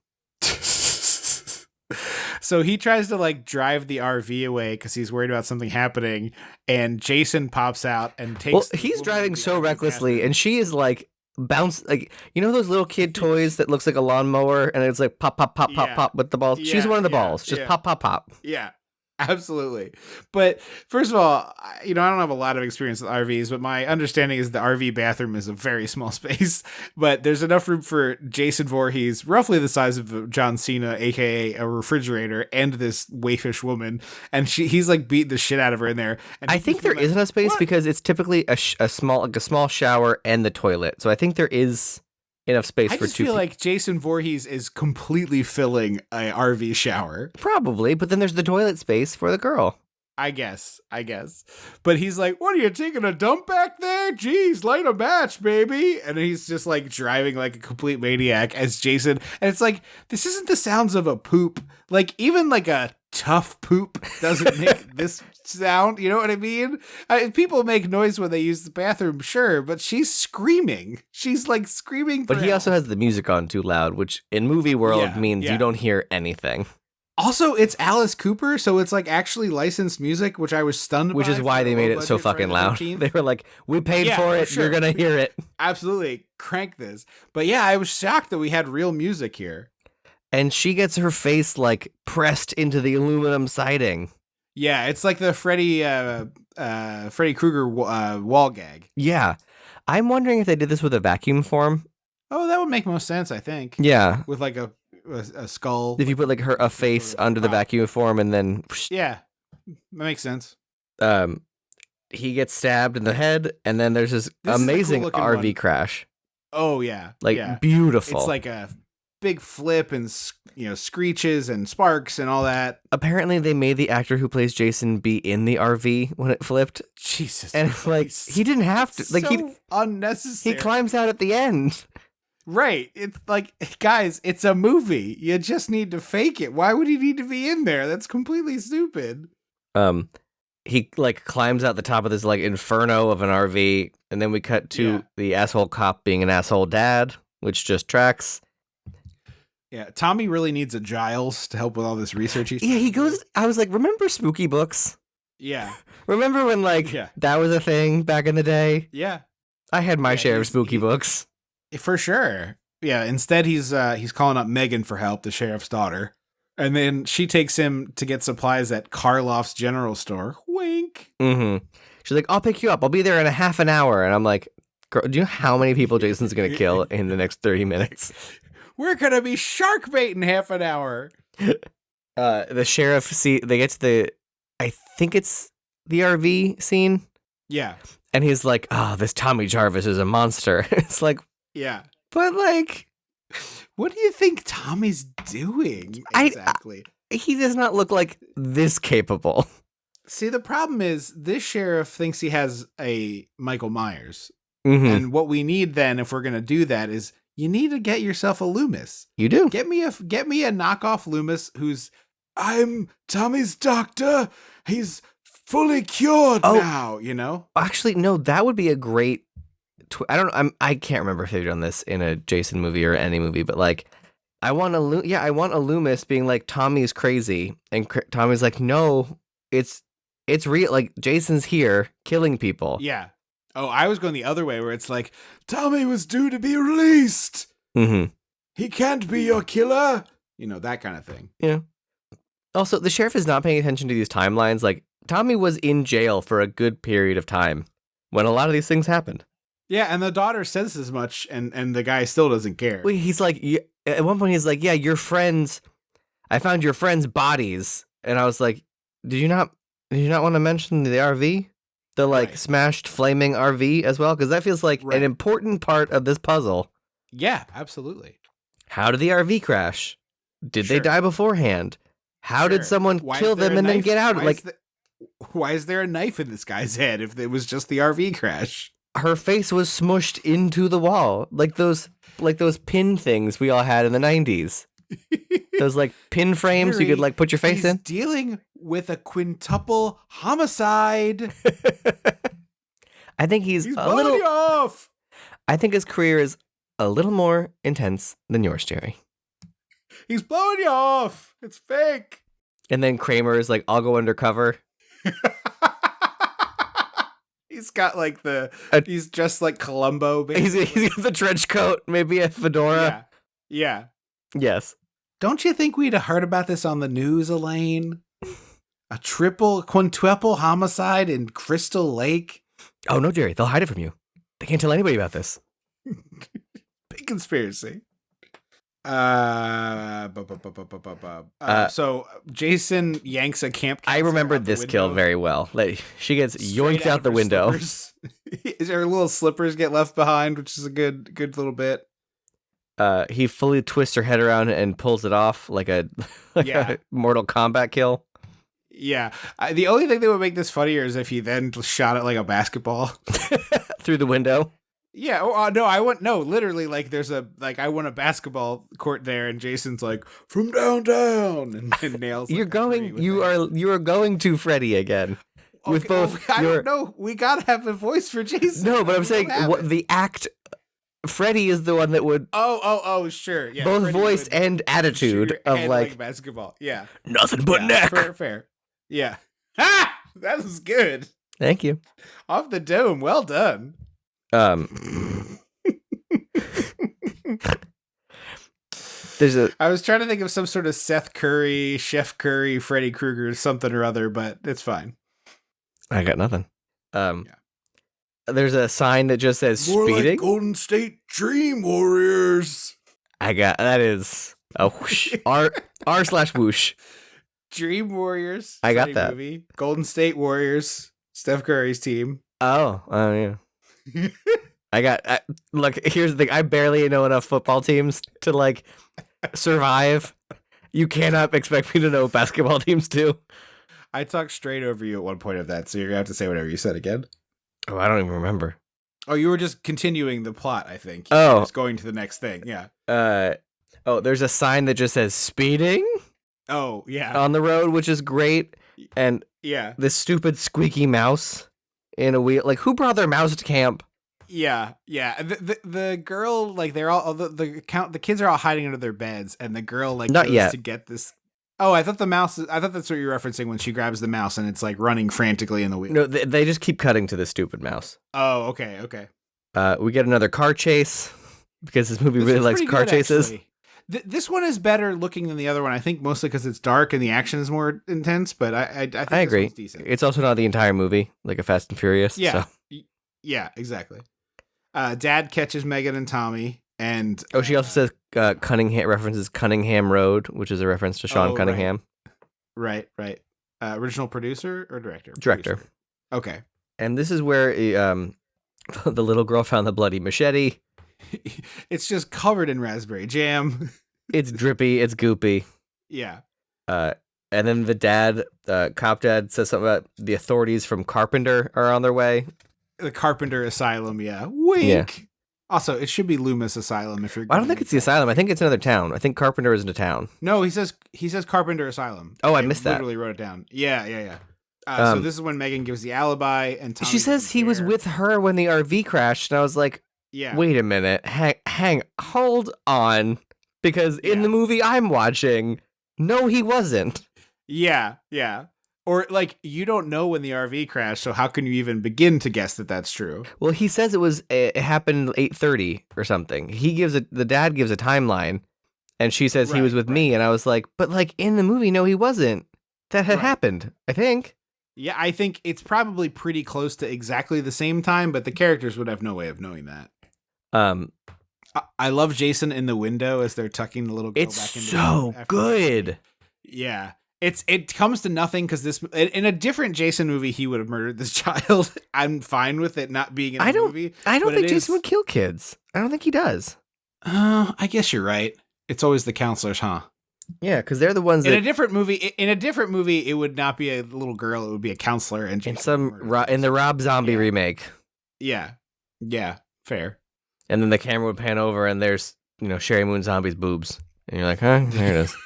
Speaker 1: So he tries to like drive the RV away because he's worried about something happening, and Jason pops out and takes.
Speaker 2: Well, he's driving so recklessly, and she is like bounce, like, you know those little kid toys that looks like a lawnmower, and it's like pop, pop, pop, pop, pop with the balls. She's one of the balls, just pop, pop, pop.
Speaker 1: Yeah. Absolutely. But first of all, I don't have a lot of experience with RVs, but my understanding is the RV bathroom is a very small space, but there's enough room for Jason Voorhees, roughly the size of John Cena, aka a refrigerator, and this waifish woman, and he's like beating the shit out of her in there. And
Speaker 2: I think there is enough space because it's typically a small shower and the toilet, so I think there is enough space for two. I
Speaker 1: just feel like Jason Voorhees is completely filling a RV shower.
Speaker 2: Probably, but then there's the toilet space for the girl.
Speaker 1: I guess. But he's like, what are you taking a dump back there? Jeez, light a match, baby. And he's just like driving like a complete maniac as Jason. And it's like, this isn't the sounds of a poop. Like even like a tough poop doesn't make this sound. You know what I mean? People make noise when they use the bathroom, sure, but she's screaming. She's like screaming.
Speaker 2: But he also has the music on too loud, which in movie world means you don't hear anything.
Speaker 1: Also, it's Alice Cooper, so it's like actually licensed music, which I was stunned by.
Speaker 2: Which is why they made it so fucking loud. They were like, we paid for it, sure. You're going to hear it.
Speaker 1: Absolutely. Crank this. But yeah, I was shocked that we had real music here.
Speaker 2: And she gets her face like pressed into the aluminum siding.
Speaker 1: Yeah, it's like the Freddy Krueger wall gag.
Speaker 2: Yeah. I'm wondering if they did this with a vacuum form.
Speaker 1: Oh, that would make most sense, I think.
Speaker 2: Yeah.
Speaker 1: With like a skull.
Speaker 2: If you put like a face under the vacuum form and then.
Speaker 1: Yeah, that makes sense.
Speaker 2: He gets stabbed in the head, and then there's this amazing RV crash.
Speaker 1: Oh yeah,
Speaker 2: beautiful.
Speaker 1: It's like a big flip and screeches and sparks and all that.
Speaker 2: Apparently, they made the actor who plays Jason be in the RV when it flipped.
Speaker 1: Jesus,
Speaker 2: and it's like he didn't have to. Like
Speaker 1: so unnecessary.
Speaker 2: He climbs out at the end.
Speaker 1: Right. It's like, guys, it's a movie. You just need to fake it. Why would he need to be in there? That's completely stupid.
Speaker 2: He like climbs out the top of this like inferno of an RV, and then we cut to the asshole cop being an asshole dad, which just tracks.
Speaker 1: Yeah, Tommy really needs a Giles to help with all this research.
Speaker 2: Yeah, he goes. I was like, remember spooky books?
Speaker 1: Yeah,
Speaker 2: Remember when that was a thing back in the day?
Speaker 1: yeah,
Speaker 2: I had my share of spooky books.
Speaker 1: for sure. Yeah, instead he's calling up Megan for help, the sheriff's daughter, and then she takes him to get supplies at Karloff's general store. Wink.
Speaker 2: Mm-hmm. She's like, I'll pick you up. I'll be there in a half an hour. And I'm like, girl, do you know how many people Jason's gonna kill in the next 30 minutes?
Speaker 1: We're gonna be shark bait in half an hour.
Speaker 2: The sheriff they get to I think it's the RV scene.
Speaker 1: Yeah.
Speaker 2: And he's like, oh, this Tommy Jarvis is a monster. It's like,
Speaker 1: Yeah.
Speaker 2: but like,
Speaker 1: what do you think Tommy's doing exactly?
Speaker 2: He does not look like this capable.
Speaker 1: See, the problem is this sheriff thinks he has a Michael Myers.
Speaker 2: Mm-hmm.
Speaker 1: And what we need then, if we're going to do that, is you need to get yourself a Loomis.
Speaker 2: You do.
Speaker 1: Get me a knockoff Loomis who's, I'm Tommy's doctor. He's fully cured now, you know?
Speaker 2: Actually, no, that would be a great I can't remember if they've done this in a Jason movie or any movie, but like, I want a Loomis being like, Tommy's crazy, and Tommy's like, no, it's real. Like, Jason's here killing people.
Speaker 1: Yeah. Oh, I was going the other way where it's like, Tommy was due to be released.
Speaker 2: Mm-hmm.
Speaker 1: He can't be your killer. You know, that kind of thing.
Speaker 2: Yeah. Also, the sheriff is not paying attention to these timelines. Like, Tommy was in jail for a good period of time when a lot of these things happened.
Speaker 1: Yeah, and the daughter says as much, and the guy still doesn't care.
Speaker 2: Wait, he's like, at one point he's like, yeah, your friends, I found your friends' bodies. And I was like, did you not want to mention the RV? The smashed flaming RV as well? Because that feels like an important part of this puzzle.
Speaker 1: Yeah, absolutely.
Speaker 2: How did the RV crash? Did they die beforehand? How did someone kill them and then get out?
Speaker 1: Why is there a knife in this guy's head if it was just the RV crash?
Speaker 2: Her face was smushed into the wall, like those pin things we all had in the 90s. Those pin frames you could put your face in.
Speaker 1: Dealing with a quintuple homicide.
Speaker 2: I think he's a
Speaker 1: blowing
Speaker 2: little
Speaker 1: you off.
Speaker 2: I think his career is a little more intense than yours, Jerry.
Speaker 1: He's blowing you off. It's fake.
Speaker 2: And then Kramer is like, I'll go undercover.
Speaker 1: He's got he's dressed like Columbo.
Speaker 2: He's got the trench coat, maybe a fedora.
Speaker 1: Yeah.
Speaker 2: Yes.
Speaker 1: Don't you think we'd have heard about this on the news, Elaine? A quintuple homicide in Crystal Lake?
Speaker 2: Oh, no, Jerry. They'll hide it from you. They can't tell anybody about this.
Speaker 1: Big conspiracy. So Jason yanks a camp counselor.
Speaker 2: I remembered this kill very well. She gets yoinked out the window.
Speaker 1: Her little slippers get left behind, which is a good little bit.
Speaker 2: He fully twists her head around and pulls it off like a Mortal Kombat kill.
Speaker 1: Yeah. The only thing that would make this funnier is if he then shot it like a basketball
Speaker 2: through the window.
Speaker 1: Yeah. Literally, there's I want a basketball court there, and Jason's like, from downtown, and nails.
Speaker 2: You are going to Freddy again.
Speaker 1: Okay,
Speaker 2: with both.
Speaker 1: I don't know. We gotta have a voice for Jason.
Speaker 2: No, but I'm saying the act. Freddy is the one that would.
Speaker 1: Oh, sure. Yeah.
Speaker 2: Both
Speaker 1: Freddy
Speaker 2: voice and attitude of
Speaker 1: basketball. Yeah.
Speaker 2: Nothing but neck.
Speaker 1: Fair. Yeah. Ha! That was good.
Speaker 2: Thank you.
Speaker 1: Off the dome. Well done.
Speaker 2: I
Speaker 1: was trying to think of some sort of Seth Curry, Chef Curry, Freddy Krueger, something or other, but it's fine.
Speaker 2: I got nothing. There's a sign that just says
Speaker 1: More
Speaker 2: speeding.
Speaker 1: Like Golden State Dream Warriors.
Speaker 2: That is a whoosh. R/whoosh.
Speaker 1: Dream Warriors.
Speaker 2: I got that.
Speaker 1: Movie. Golden State Warriors. Steph Curry's team.
Speaker 2: Oh yeah. Look, here's the thing. I barely know enough football teams to survive. You cannot expect me to know basketball teams too.
Speaker 1: I talked straight over you at one point of that, so you're gonna have to say whatever you said again.
Speaker 2: Oh, I don't even remember.
Speaker 1: Oh, you were just continuing the plot, I think.
Speaker 2: Oh.
Speaker 1: Just going to the next thing, yeah.
Speaker 2: There's a sign that just says speeding.
Speaker 1: Oh, yeah.
Speaker 2: On the road, which is great. And
Speaker 1: yeah,
Speaker 2: this stupid squeaky mouse in a wheel. Who brought their mouse to camp?
Speaker 1: Yeah. The girl, like, they're all the kids are all hiding under their beds, and the girl like
Speaker 2: Not
Speaker 1: goes
Speaker 2: yet.
Speaker 1: to get this. Oh, I thought I thought that's what you're referencing when she grabs the mouse and it's like running frantically in the wheel.
Speaker 2: No, they just keep cutting to this stupid mouse.
Speaker 1: Oh, okay.
Speaker 2: We get another car chase because this movie
Speaker 1: This
Speaker 2: really
Speaker 1: was
Speaker 2: likes
Speaker 1: pretty
Speaker 2: car
Speaker 1: good,
Speaker 2: chases.
Speaker 1: actually. This one is better looking than the other one. I think mostly because it's dark and the action is more intense. But I think
Speaker 2: I
Speaker 1: this
Speaker 2: agree.
Speaker 1: one's decent.
Speaker 2: It's also not the entire movie, like a Fast and Furious.
Speaker 1: Yeah,
Speaker 2: So.
Speaker 1: yeah, exactly. Dad catches Megan and Tommy, and
Speaker 2: She also says Cunningham references Cunningham Road, which is a reference to Sean
Speaker 1: Oh,
Speaker 2: Cunningham.
Speaker 1: Right. Original producer or director?
Speaker 2: Director.
Speaker 1: Producer. Okay.
Speaker 2: And this is where the little girl found the bloody machete.
Speaker 1: It's just covered in raspberry jam.
Speaker 2: It's drippy. It's goopy.
Speaker 1: Yeah.
Speaker 2: And then the cop dad says something about the authorities from Carpenter are on their way.
Speaker 1: The Carpenter Asylum. Yeah. Wink.
Speaker 2: Yeah.
Speaker 1: Also, it should be Loomis Asylum if you're.
Speaker 2: I don't think it's the asylum. I think it's another town. I think Carpenter isn't a town.
Speaker 1: No, he says Carpenter Asylum.
Speaker 2: Oh, I missed that.
Speaker 1: Literally wrote it down. Yeah. So this is when Megan gives the alibi, and Tommy
Speaker 2: She says he was with her when the RV crashed, and I was like,
Speaker 1: Yeah.
Speaker 2: wait a minute, hold on, because in the movie I'm watching, no, he wasn't.
Speaker 1: Yeah. Or like you don't know when the RV crashed, so how can you even begin to guess that that's true?
Speaker 2: Well, he says it happened 8:30 or something. The dad gives a timeline, and she says he was with me, and I was like, but like in the movie, no, he wasn't. That had happened, I think.
Speaker 1: Yeah, I think it's probably pretty close to exactly the same time, but the characters would have no way of knowing that. I love Jason in the window as they're tucking the little girl
Speaker 2: It's
Speaker 1: back into
Speaker 2: so
Speaker 1: after
Speaker 2: good.
Speaker 1: Yeah. It comes to nothing because this in a different Jason movie he would have murdered this child. I'm fine with it not being in the movie.
Speaker 2: I don't
Speaker 1: but
Speaker 2: think
Speaker 1: it
Speaker 2: Jason
Speaker 1: is-
Speaker 2: would kill kids. I don't think he does.
Speaker 1: I guess you're right. It's always the counselors, huh?
Speaker 2: Yeah, because they're the ones
Speaker 1: In
Speaker 2: that
Speaker 1: a different movie, it would not be a little girl; it would be a counselor. And
Speaker 2: in
Speaker 1: Jason would murder
Speaker 2: in the Rob Zombie
Speaker 1: Yeah.
Speaker 2: remake.
Speaker 1: Yeah, fair.
Speaker 2: And then the camera would pan over, and there's Sherry Moon Zombie's boobs, and you're like, huh, there it is.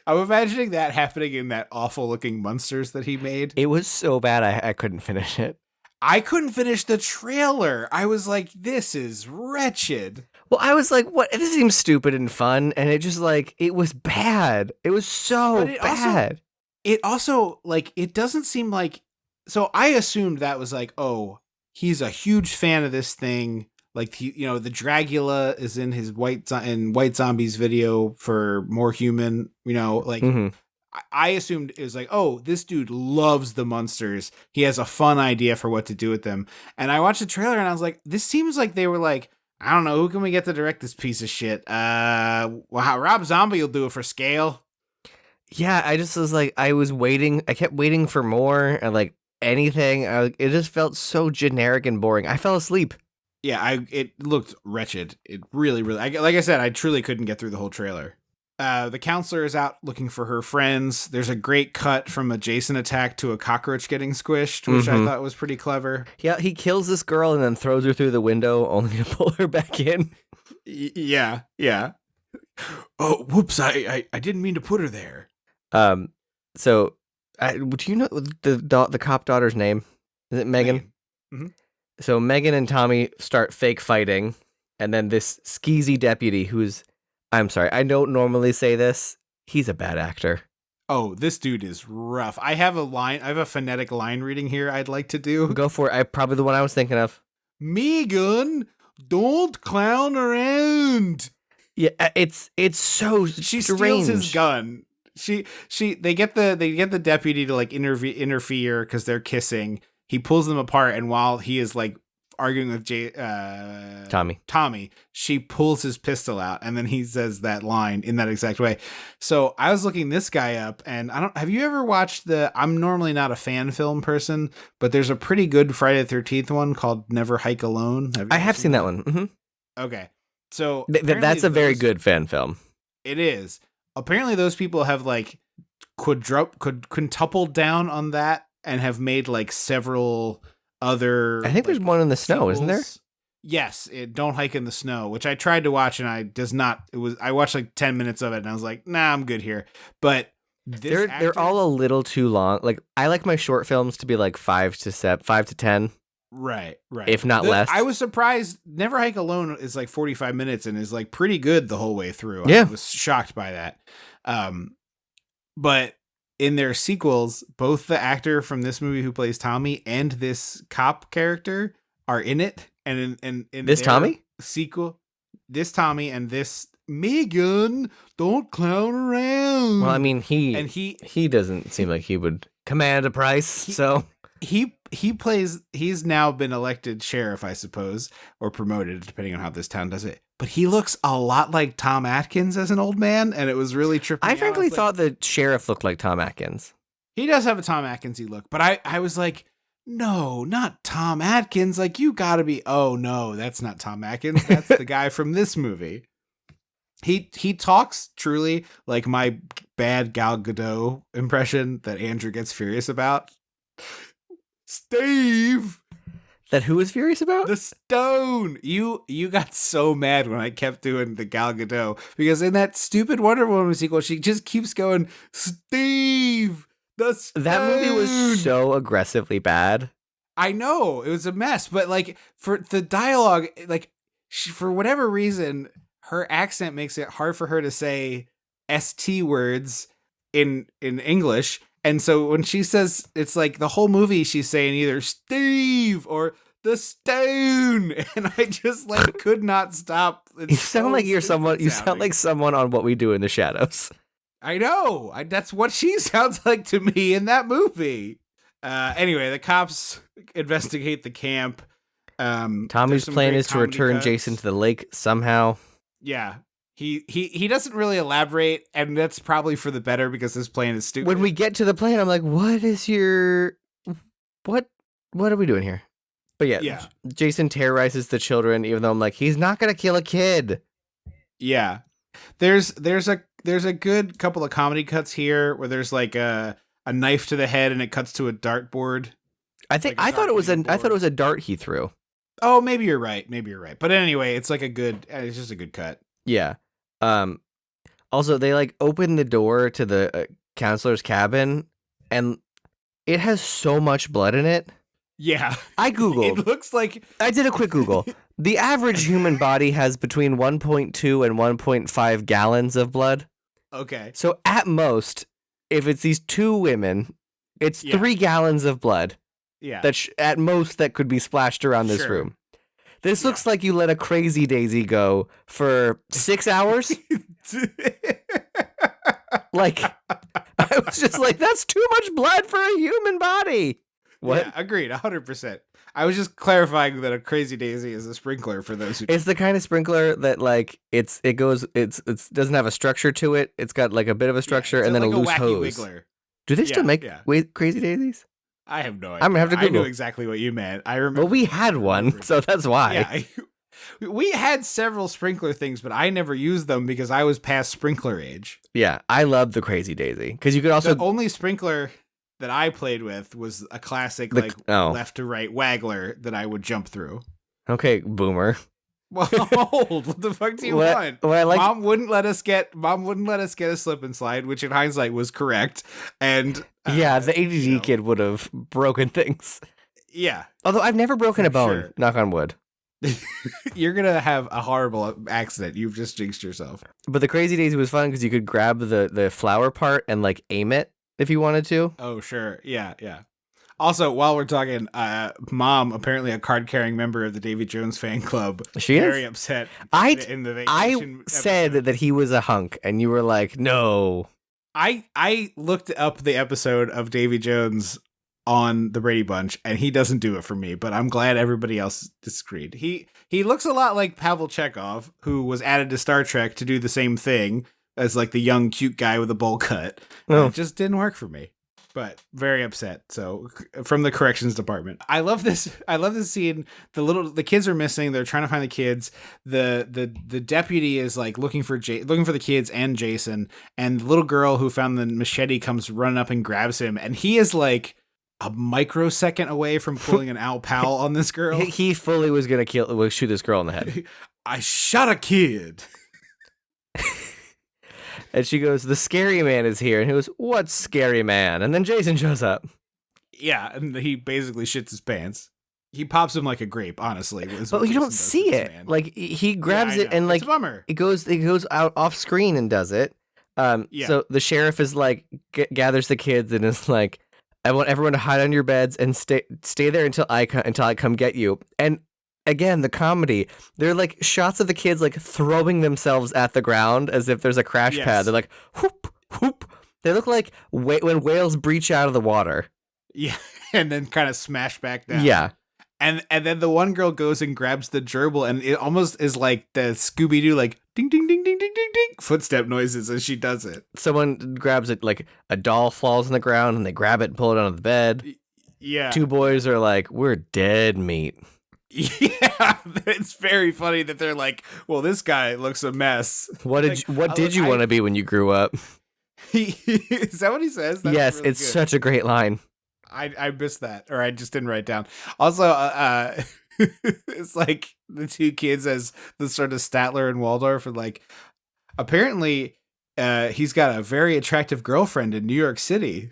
Speaker 1: I'm imagining that happening in that awful looking Monsters that he made.
Speaker 2: It was so bad I couldn't finish it.
Speaker 1: I couldn't finish the trailer. I was like, this is wretched.
Speaker 2: Well, I was like, what? This seems stupid and fun, and it just it was bad. It was so bad.
Speaker 1: It also it doesn't seem like. So I assumed that was like, oh, he's a huge fan of this thing. Like the Dragula is in his White Zombies video for More Human.
Speaker 2: Mhm.
Speaker 1: I assumed it was like, oh, this dude loves the Munsters. He has a fun idea for what to do with them. And I watched the trailer and I was like, this seems like they were like, I don't know, who can we get to direct this piece of shit? Rob Zombie will do it for scale.
Speaker 2: Yeah, I just was like, I was waiting. I kept waiting for more, and anything. It just felt so generic and boring. I fell asleep.
Speaker 1: Yeah, it looked wretched. It really, like I said, I truly couldn't get through the whole trailer. The counselor is out looking for her friends. There's a great cut from a Jason attack to a cockroach getting squished, which I thought was pretty clever.
Speaker 2: Yeah, he kills this girl and then throws her through the window, only to pull her back in.
Speaker 1: Yeah. Oh, whoops! I didn't mean to put her there.
Speaker 2: So, do you know the cop daughter's name? Is it Megan?
Speaker 1: Mm-hmm.
Speaker 2: So Megan and Tommy start fake fighting, and then this skeezy deputy who's, I'm sorry, I don't normally say this, he's a bad actor.
Speaker 1: Oh, this dude is rough. I have a phonetic line reading here I'd like to do.
Speaker 2: Go for it. Probably the one I was thinking of.
Speaker 1: Megan, don't clown around.
Speaker 2: Yeah, it's so
Speaker 1: She
Speaker 2: strange.
Speaker 1: steals his gun. They get the deputy to interfere because they're kissing. He pulls them apart, and while he is arguing with Tommy, she pulls his pistol out, and then he says that line in that exact way. So I was looking this guy up, and have you ever watched I'm normally not a fan film person, but there's a pretty good Friday the 13th one called Never Hike Alone.
Speaker 2: I have seen that one. Mm-hmm.
Speaker 1: Okay. So
Speaker 2: that's a very good fan film.
Speaker 1: It is. Apparently those people have quintupled down on that and have made several other.
Speaker 2: I think there's one in the snow, isn't there?
Speaker 1: Yes, Don't Hike in the Snow, which I tried to watch and I watched 10 minutes of it and I was like, nah, I'm good here. But
Speaker 2: They're all a little too long. Like I like my short films to be like 5 to 10.
Speaker 1: Right.
Speaker 2: If not less.
Speaker 1: I was surprised. Never Hike Alone is like 45 minutes and is like pretty good the whole way through.
Speaker 2: Yeah.
Speaker 1: I was shocked by that. But in their sequels, both the actor from this movie who plays Tommy and this cop character are in it. And in
Speaker 2: This
Speaker 1: their
Speaker 2: Tommy?
Speaker 1: sequel, this Tommy and this Megan, don't clown around.
Speaker 2: Well, I mean,
Speaker 1: he
Speaker 2: doesn't seem like he would command a price. So
Speaker 1: he's now been elected sheriff, I suppose, or promoted, depending on how this town does it. But he looks a lot like Tom Atkins as an old man, and it was really trippy.
Speaker 2: I frankly thought the sheriff looked like Tom Atkins.
Speaker 1: He does have a Tom Atkinsy look, but I was like, no, not Tom Atkins. Like, you gotta be, oh no, that's not Tom Atkins. That's the guy from this movie. He talks truly like my bad Gal Gadot impression that Andrew gets furious about. Steve!
Speaker 2: That who was furious about?
Speaker 1: The stone! You got so mad when I kept doing the Gal Gadot, because in that stupid Wonder Woman sequel, she just keeps going, Steve! The stone!
Speaker 2: That movie was so aggressively bad.
Speaker 1: I know, it was a mess, but like, for the dialogue, like, for whatever reason, her accent makes it hard for her to say ST words in English. And so when she says, it's like the whole movie she's saying either Steve or the stone, and I just like could not stop.
Speaker 2: You sound like you're someone. You sound like someone on What We Do in the Shadows.
Speaker 1: I know. That's what she sounds like to me in that movie. Anyway, the cops investigate the camp.
Speaker 2: Tommy's plan is to return Jason to the lake somehow.
Speaker 1: Yeah. He doesn't really elaborate, and that's probably for the better because this plan is stupid.
Speaker 2: When we get to the plan, I'm like, what are we doing here? But yeah, Jason terrorizes the children, even though I'm like, he's not gonna kill a kid.
Speaker 1: Yeah. There's a good couple of comedy cuts here where there's like a knife to the head and it cuts to a dartboard.
Speaker 2: I thought it was a dart he threw.
Speaker 1: Oh, maybe you're right. But anyway, it's like it's just a good cut.
Speaker 2: Yeah. Also, they like open the door to the counselor's cabin, and it has so much blood in it.
Speaker 1: Yeah,
Speaker 2: I googled.
Speaker 1: It looks like
Speaker 2: I did a quick Google. The average human body has between 1.2 and 1.5 gallons of blood.
Speaker 1: Okay.
Speaker 2: So at most, if it's these two women, it's 3 gallons of blood.
Speaker 1: Yeah.
Speaker 2: That at most that could be splashed around this room. This looks like you let a crazy daisy go for 6 hours. Like, I was just like, that's too much blood for a human body. What?
Speaker 1: Yeah, agreed, 100%. I was just clarifying that a crazy daisy is a sprinkler for those who.
Speaker 2: It's the kind of sprinkler that like it doesn't have a structure to it. It's got like a bit of a structure and then
Speaker 1: like
Speaker 2: a loose hose.
Speaker 1: Wiggler.
Speaker 2: Do they still make crazy daisies?
Speaker 1: I have no idea.
Speaker 2: I'm gonna have to Google.
Speaker 1: I knew exactly what you meant. I remember.
Speaker 2: Well, we had one, so that's why.
Speaker 1: Yeah, we had several sprinkler things, but I never used them because I was past sprinkler age.
Speaker 2: Yeah, I love the crazy daisy because you could also.
Speaker 1: The only sprinkler that I played with was a classic left to right waggler that I would jump through.
Speaker 2: Okay, boomer.
Speaker 1: Well, what the fuck do you want? Mom wouldn't let us get a slip and slide, which in hindsight was correct. And
Speaker 2: the ADD kid would have broken things.
Speaker 1: Yeah.
Speaker 2: Although I've never broken a bone. Sure. Knock on wood.
Speaker 1: You're gonna have a horrible accident. You've just jinxed yourself.
Speaker 2: But the crazy daisy was fun because you could grab the flower part and like aim it if you wanted to.
Speaker 1: Oh sure, yeah. Also, while we're talking, Mom, apparently a card-carrying member of the Davy Jones fan club, very upset.
Speaker 2: I said that he was a hunk, and you were like, "No."
Speaker 1: I looked up the episode of Davy Jones on the Brady Bunch, and he doesn't do it for me. But I'm glad everybody else disagreed. He looks a lot like Pavel Chekhov, who was added to Star Trek to do the same thing as like the young cute guy with a bowl cut. Oh. It just didn't work for me. But very upset. So from the corrections department, I love this scene. The kids are missing. They're trying to find the kids. The deputy is like looking for the kids and Jason. And the little girl who found the machete comes running up and grabs him. And he is like a microsecond away from pulling an Al Powell on this girl.
Speaker 2: He fully was gonna shoot this girl in the head.
Speaker 1: I shot a kid.
Speaker 2: And she goes, "The scary man is here." And he goes, "What scary man?" And then Jason shows up.
Speaker 1: Yeah, and he basically shits his pants. He pops him like a grape, honestly.
Speaker 2: But you don't see it. Like he grabs it and like
Speaker 1: it's a bummer.
Speaker 2: it goes out off screen and does it. So the sheriff is like gathers the kids and is like, "I want everyone to hide on your beds and stay there until I come get you." And again, the comedy. They're like shots of the kids like throwing themselves at the ground as if there's a crash pad. They're like whoop whoop. They look like when whales breach out of the water.
Speaker 1: Yeah, and then kind of smash back down.
Speaker 2: Yeah.
Speaker 1: And then the one girl goes and grabs the gerbil, and it almost is like the Scooby-Doo, like ding, ding, ding, ding, ding, ding, ding, footstep noises as she does it.
Speaker 2: Someone grabs it, like a doll falls on the ground, and they grab it and pull it onto the bed.
Speaker 1: Yeah.
Speaker 2: Two boys are like, "We're dead meat."
Speaker 1: Yeah, it's very funny that they're like, "Well, this guy looks a mess."
Speaker 2: What did you want to be when you grew up?
Speaker 1: Is that what he says? That's
Speaker 2: yes,
Speaker 1: really
Speaker 2: it's
Speaker 1: good.
Speaker 2: such a great line.
Speaker 1: I missed that, or I just didn't write down. Also, it's like the two kids as the sort of Statler and Waldorf, and like apparently he's got a very attractive girlfriend in New York City.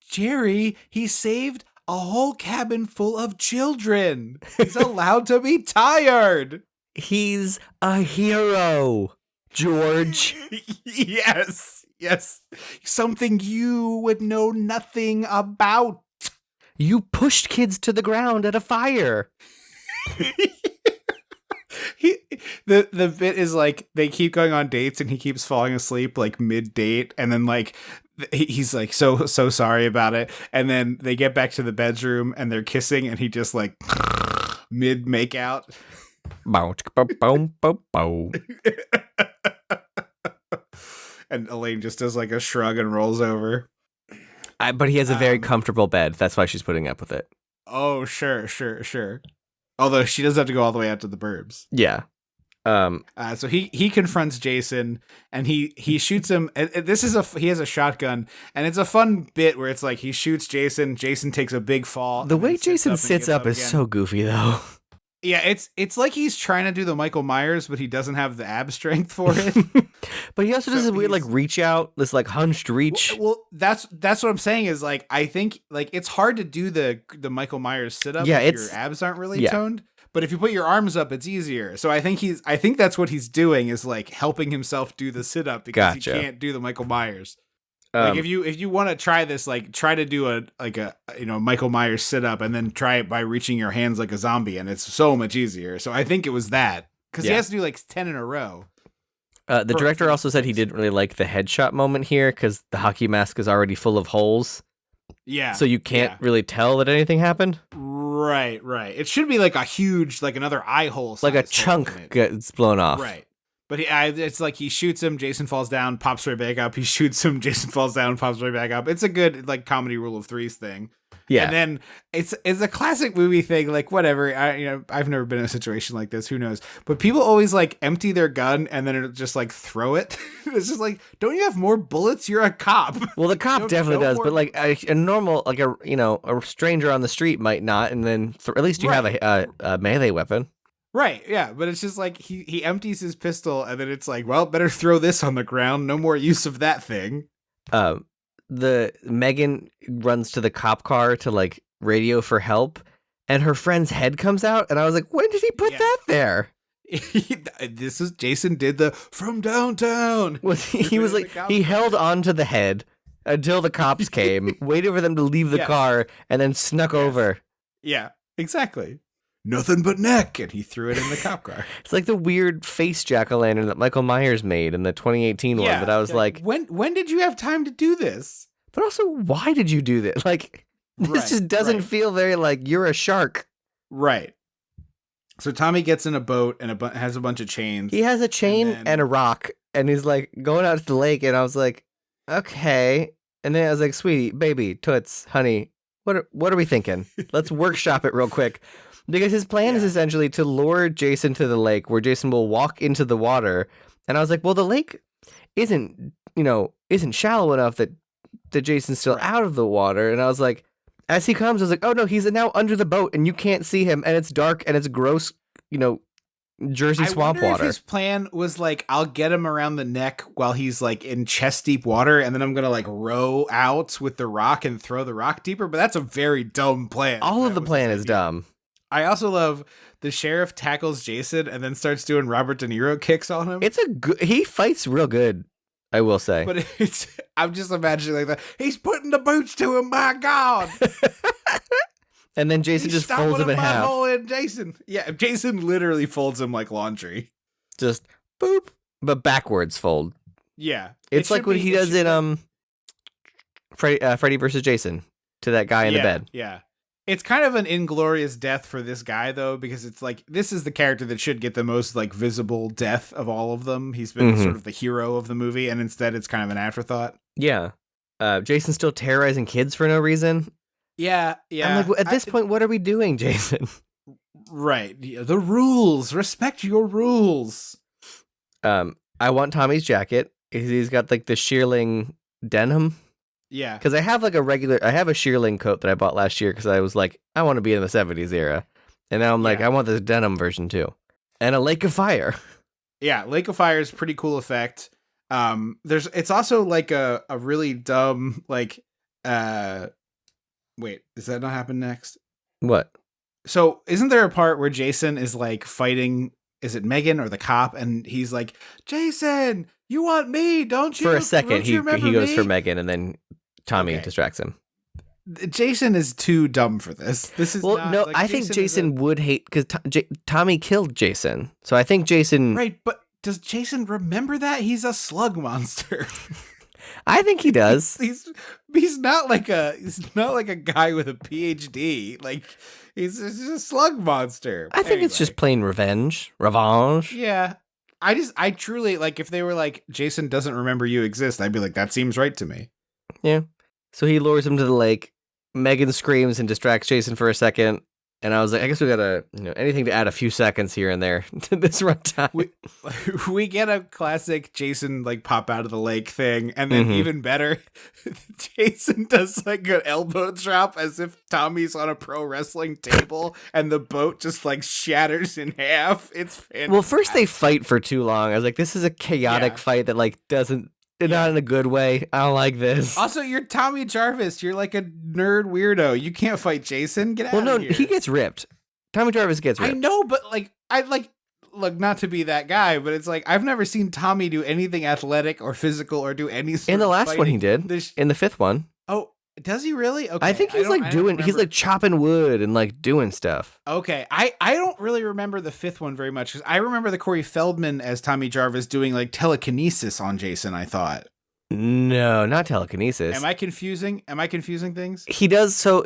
Speaker 1: Jerry, he saved a whole cabin full of children. He's allowed to be tired.
Speaker 2: He's a hero, George.
Speaker 1: Yes. Something you would know nothing about.
Speaker 2: You pushed kids to the ground at a fire.
Speaker 1: The bit is like they keep going on dates and he keeps falling asleep like mid-date, and then like he's like so sorry about it, and then they get back to the bedroom and they're kissing and he just like mid makeout. And Elaine just does like a shrug and rolls over.
Speaker 2: But he has a very comfortable bed. That's why she's putting up with it.
Speaker 1: Oh, sure. Although she does have to go all the way out to the burbs.
Speaker 2: Yeah.
Speaker 1: So he confronts Jason and he shoots him. And he has a shotgun, and it's a fun bit where it's like he shoots Jason. Jason takes a big fall.
Speaker 2: The way Jason sits up is so goofy, though.
Speaker 1: Yeah, it's like he's trying to do the Michael Myers, but he doesn't have the ab strength for it.
Speaker 2: But he also does this weird like reach out, this like hunched reach.
Speaker 1: Well, that's what I'm saying is like I think like it's hard to do the Michael Myers sit up if your abs aren't really toned. But if you put your arms up, it's easier. So I think that's what he's doing is like helping himself do the sit up because he can't do the Michael Myers. Like if you want to try this, like try to do a Michael Myers sit up and then try it by reaching your hands like a zombie, and it's so much easier. So I think it was that because he has to do like 10 in a row.
Speaker 2: The director also said he didn't really like the headshot moment here because the hockey mask is already full of holes.
Speaker 1: Yeah.
Speaker 2: So you can't really tell that anything happened.
Speaker 1: Right. It should be like a huge, like another eye hole,
Speaker 2: like a chunk gets blown off.
Speaker 1: Right. But it's like he shoots him, Jason falls down, pops right back up. He shoots him, Jason falls down, pops right back up. It's a good like comedy rule of threes thing. Yeah. And then it's a classic movie thing. Like whatever. I've never been in a situation like this. Who knows? But people always like empty their gun and then just like throw it. It's just like, don't you have more bullets? You're a cop.
Speaker 2: Well, the cop definitely does, but like a normal, like a stranger on the street might not. And then at least you have a melee weapon.
Speaker 1: Right, yeah, but it's just like he empties his pistol and then it's like, well, better throw this on the ground. No more use of that thing.
Speaker 2: The Megan runs to the cop car to like radio for help, and her friend's head comes out, and I was like, when did he put that there?
Speaker 1: This is Jason did the from downtown.
Speaker 2: Well, he was like he held on to the head until the cops came, waited for them to leave the car, and then snuck over.
Speaker 1: Yeah, exactly. Nothing but neck, and he threw it in the cop car.
Speaker 2: It's like the weird face jack-o'-lantern that Michael Myers made in the 2018 one that I was like,
Speaker 1: when did you have time to do this?
Speaker 2: But also, why did you do this? Like, this just doesn't feel very like you're a shark.
Speaker 1: Right. So Tommy gets in a boat and has a bunch of chains.
Speaker 2: He has a chain and a rock, and he's like going out to the lake, and I was like, okay. And then I was like, sweetie, baby, toots, honey, what are we thinking? Let's workshop it real quick. Because his plan is essentially to lure Jason to the lake where Jason will walk into the water. And I was like, well, the lake isn't shallow enough that Jason's still out of the water. And I was like, as he comes, I was like, oh no, he's now under the boat and you can't see him and it's dark and it's gross, Jersey swamp
Speaker 1: wonder
Speaker 2: water.
Speaker 1: if his plan was like, I'll get him around the neck while he's like in chest deep water, and then I'm gonna like row out with the rock and throw the rock deeper. But that's a very dumb plan.
Speaker 2: All of the plan is dumb.
Speaker 1: I also love the sheriff tackles Jason and then starts doing Robert De Niro kicks on him.
Speaker 2: It's a good. He fights real good, I will say.
Speaker 1: But I'm just imagining like that. He's putting the boots to him. My God.
Speaker 2: And then Jason just folds him in half.
Speaker 1: Jason. Yeah, Jason literally folds him like laundry.
Speaker 2: Just boop, but backwards fold.
Speaker 1: Yeah.
Speaker 2: It's like what he does in Freddy versus Jason to that guy in the bed.
Speaker 1: Yeah. It's kind of an inglorious death for this guy though, because it's like this is the character that should get the most like visible death of all of them. He's been sort of the hero of the movie, and instead it's kind of an afterthought.
Speaker 2: Yeah. Jason's still terrorizing kids for no reason.
Speaker 1: Yeah.
Speaker 2: I'm like, at this point, what are we doing, Jason?
Speaker 1: Right. The rules. Respect your rules.
Speaker 2: I want Tommy's jacket. He's got like the shearling denim.
Speaker 1: Yeah.
Speaker 2: Because I have like I have a shearling coat that I bought last year because I was like, I want to be in the 70s era. And now I'm like, I want this denim version too. And a Lake of Fire.
Speaker 1: Yeah, Lake of Fire is pretty cool effect. It's also like a really dumb, like, wait, does that not happen next?
Speaker 2: What?
Speaker 1: So isn't there a part where Jason is like fighting, is it Megan or the cop? And he's like, Jason, you want me, don't you?
Speaker 2: For a second, he goes
Speaker 1: me?
Speaker 2: for Megan, and then Tommy distracts him.
Speaker 1: Jason is too dumb for this. This is
Speaker 2: no. I think Jason would hate because Tommy killed Jason, so I think Jason.
Speaker 1: Right, but does Jason remember that he's a slug monster?
Speaker 2: I think he does.
Speaker 1: He's not like a guy with a PhD. Like he's a slug monster.
Speaker 2: I think it's just plain revenge.
Speaker 1: Yeah. I truly like if they were like Jason doesn't remember you exist, I'd be like that seems right to me.
Speaker 2: Yeah. So he lures him to the lake. Megan screams and distracts Jason for a second. And I was like, I guess we gotta, anything to add a few seconds here and there to this runtime.
Speaker 1: We get a classic Jason like pop out of the lake thing, and then even better, Jason does like an elbow drop as if Tommy's on a pro wrestling table, and the boat just like shatters in half. It's fantastic.
Speaker 2: Well, first they fight for too long. I was like, this is a chaotic fight that like doesn't. Not in a good way. I don't like this.
Speaker 1: Also, you're Tommy Jarvis. You're like a nerd weirdo. You can't fight Jason. Get out of here. Well, no,
Speaker 2: he gets ripped. Tommy Jarvis gets ripped.
Speaker 1: I know, but like, look, not to be that guy, but it's like, I've never seen Tommy do anything athletic or physical or do any sort
Speaker 2: in the
Speaker 1: of
Speaker 2: last
Speaker 1: fighting.
Speaker 2: one he did. In the fifth one.
Speaker 1: Oh, does he really? Okay.
Speaker 2: I think he's he's like chopping wood and like doing stuff.
Speaker 1: Okay. I don't really remember the fifth one very much because I remember the Corey Feldman as Tommy Jarvis doing like telekinesis on Jason, I thought.
Speaker 2: No, not telekinesis.
Speaker 1: Am I confusing things?
Speaker 2: He does. So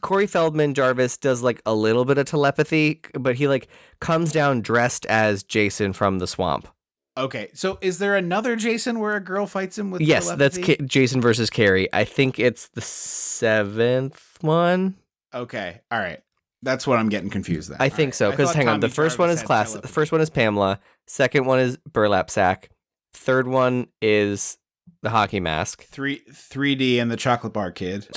Speaker 2: Corey Feldman Jarvis does like a little bit of telepathy, but he like comes down dressed as Jason from the swamp.
Speaker 1: Okay, so is there another Jason where a girl fights him with
Speaker 2: telepathy? That's Jason versus Carrie. I think it's the seventh one.
Speaker 1: Okay, all right. That's what I'm getting confused then.
Speaker 2: I think so, because hang on. The first one is The first one is Pamela. Second one is Burlap Sack. Third one is the hockey mask. 3D
Speaker 1: and the chocolate bar kid.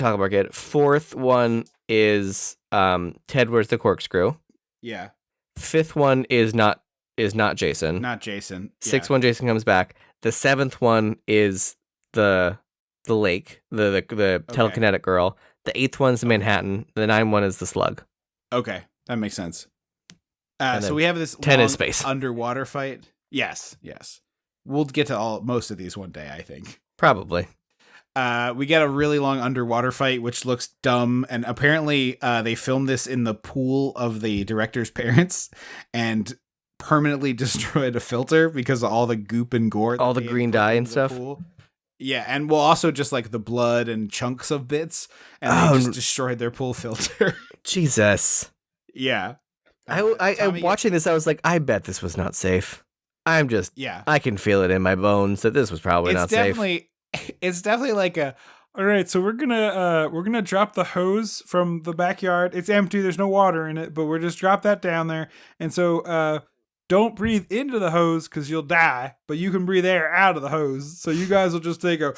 Speaker 2: Fourth one is Ted Where's the Corkscrew.
Speaker 1: Yeah.
Speaker 2: Fifth one is not Jason.
Speaker 1: Not Jason.
Speaker 2: Sixth one, Jason comes back. The seventh one is the lake, the telekinetic girl. The eighth one's Manhattan. The ninth one is the slug.
Speaker 1: Okay, that makes sense. So we have this
Speaker 2: 10 is space
Speaker 1: underwater fight. Yes. We'll get to most of these one day, I think.
Speaker 2: Probably.
Speaker 1: We get a really long underwater fight, which looks dumb. And apparently they filmed this in the pool of the director's parents and permanently destroyed a filter because of all the goop and gore.
Speaker 2: All the green dye and stuff.
Speaker 1: Pool. Yeah, and also just like the blood and chunks of bits. And they just destroyed their pool filter.
Speaker 2: Jesus.
Speaker 1: Yeah.
Speaker 2: I'm watching this. I was like, I bet this was not safe. I can feel it in my bones that this was probably not safe.
Speaker 1: It's definitely like all right, so we're gonna drop the hose from the backyard. It's empty, there's no water in it, but we're just drop that down there. And so don't breathe into the hose because you'll die, but you can breathe air out of the hose. So you guys will just take out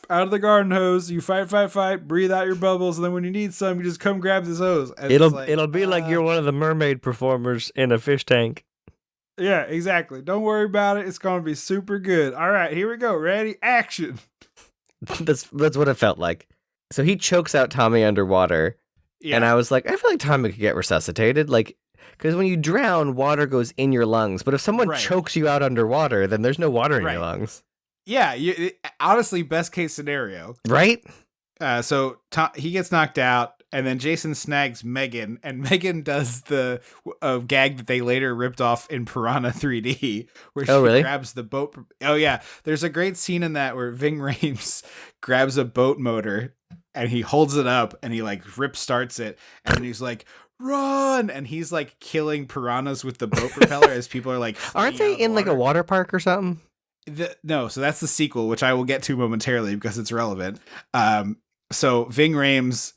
Speaker 1: of the garden hose, you fight, breathe out your bubbles, and then when you need some, you just come grab this hose. And
Speaker 2: it'll be like you're one of the mermaid performers in a fish tank.
Speaker 1: Yeah, exactly. Don't worry about it. It's going to be super good. All right, here we go. Ready? Action.
Speaker 2: That's what it felt like. So he chokes out Tommy underwater,
Speaker 1: Yeah.
Speaker 2: and I was like, I feel like Tommy could get resuscitated, like, because when you drown, water goes in your lungs. But if someone
Speaker 1: Right.
Speaker 2: chokes you out underwater, then there's no water in
Speaker 1: Right.
Speaker 2: your lungs,
Speaker 1: Yeah, honestly, best case scenario.
Speaker 2: right?
Speaker 1: So he gets knocked out, and then Jason snags Megan, and Megan does the gag that they later ripped off in Piranha 3D, where she
Speaker 2: really?
Speaker 1: grabs the boat. Oh yeah, there's a great scene in that where Ving Rhames grabs a boat motor and he holds it up and he like rip starts it, and then he's like, "Run!" and he's like killing piranhas with the boat propeller as people are like,
Speaker 2: Aren't they in like a water park or something?
Speaker 1: No, so that's the sequel, which I will get to momentarily because it's relevant. So Ving Rhames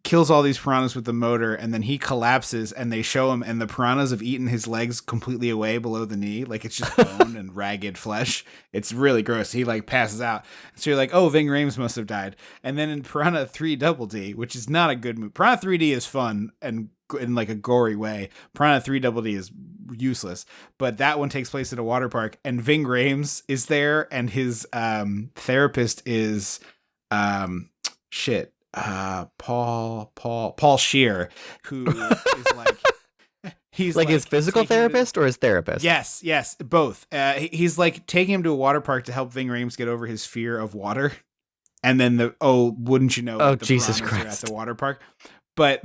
Speaker 1: kills all these piranhas with the motor, and then he collapses, and they show him, and the piranhas have eaten his legs completely away below the knee, like it's just bone and ragged flesh. It's really gross. He like passes out, so you're like, oh, Ving Rhames must have died. And then in Piranha 3 Double D, which is not a good movie. Piranha 3D is fun and in like a gory way. Piranha 3 Double D is useless, but that one takes place at a water park, and Ving Rhames is there, and his therapist is Paul Scheer, who is like he's
Speaker 2: like his physical therapist or his therapist?
Speaker 1: Yes, both. He's like taking him to a water park to help Ving Rhames get over his fear of water, and then wouldn't you know?
Speaker 2: Oh,
Speaker 1: the
Speaker 2: Jesus
Speaker 1: piranhas are
Speaker 2: Christ!
Speaker 1: At the water park, but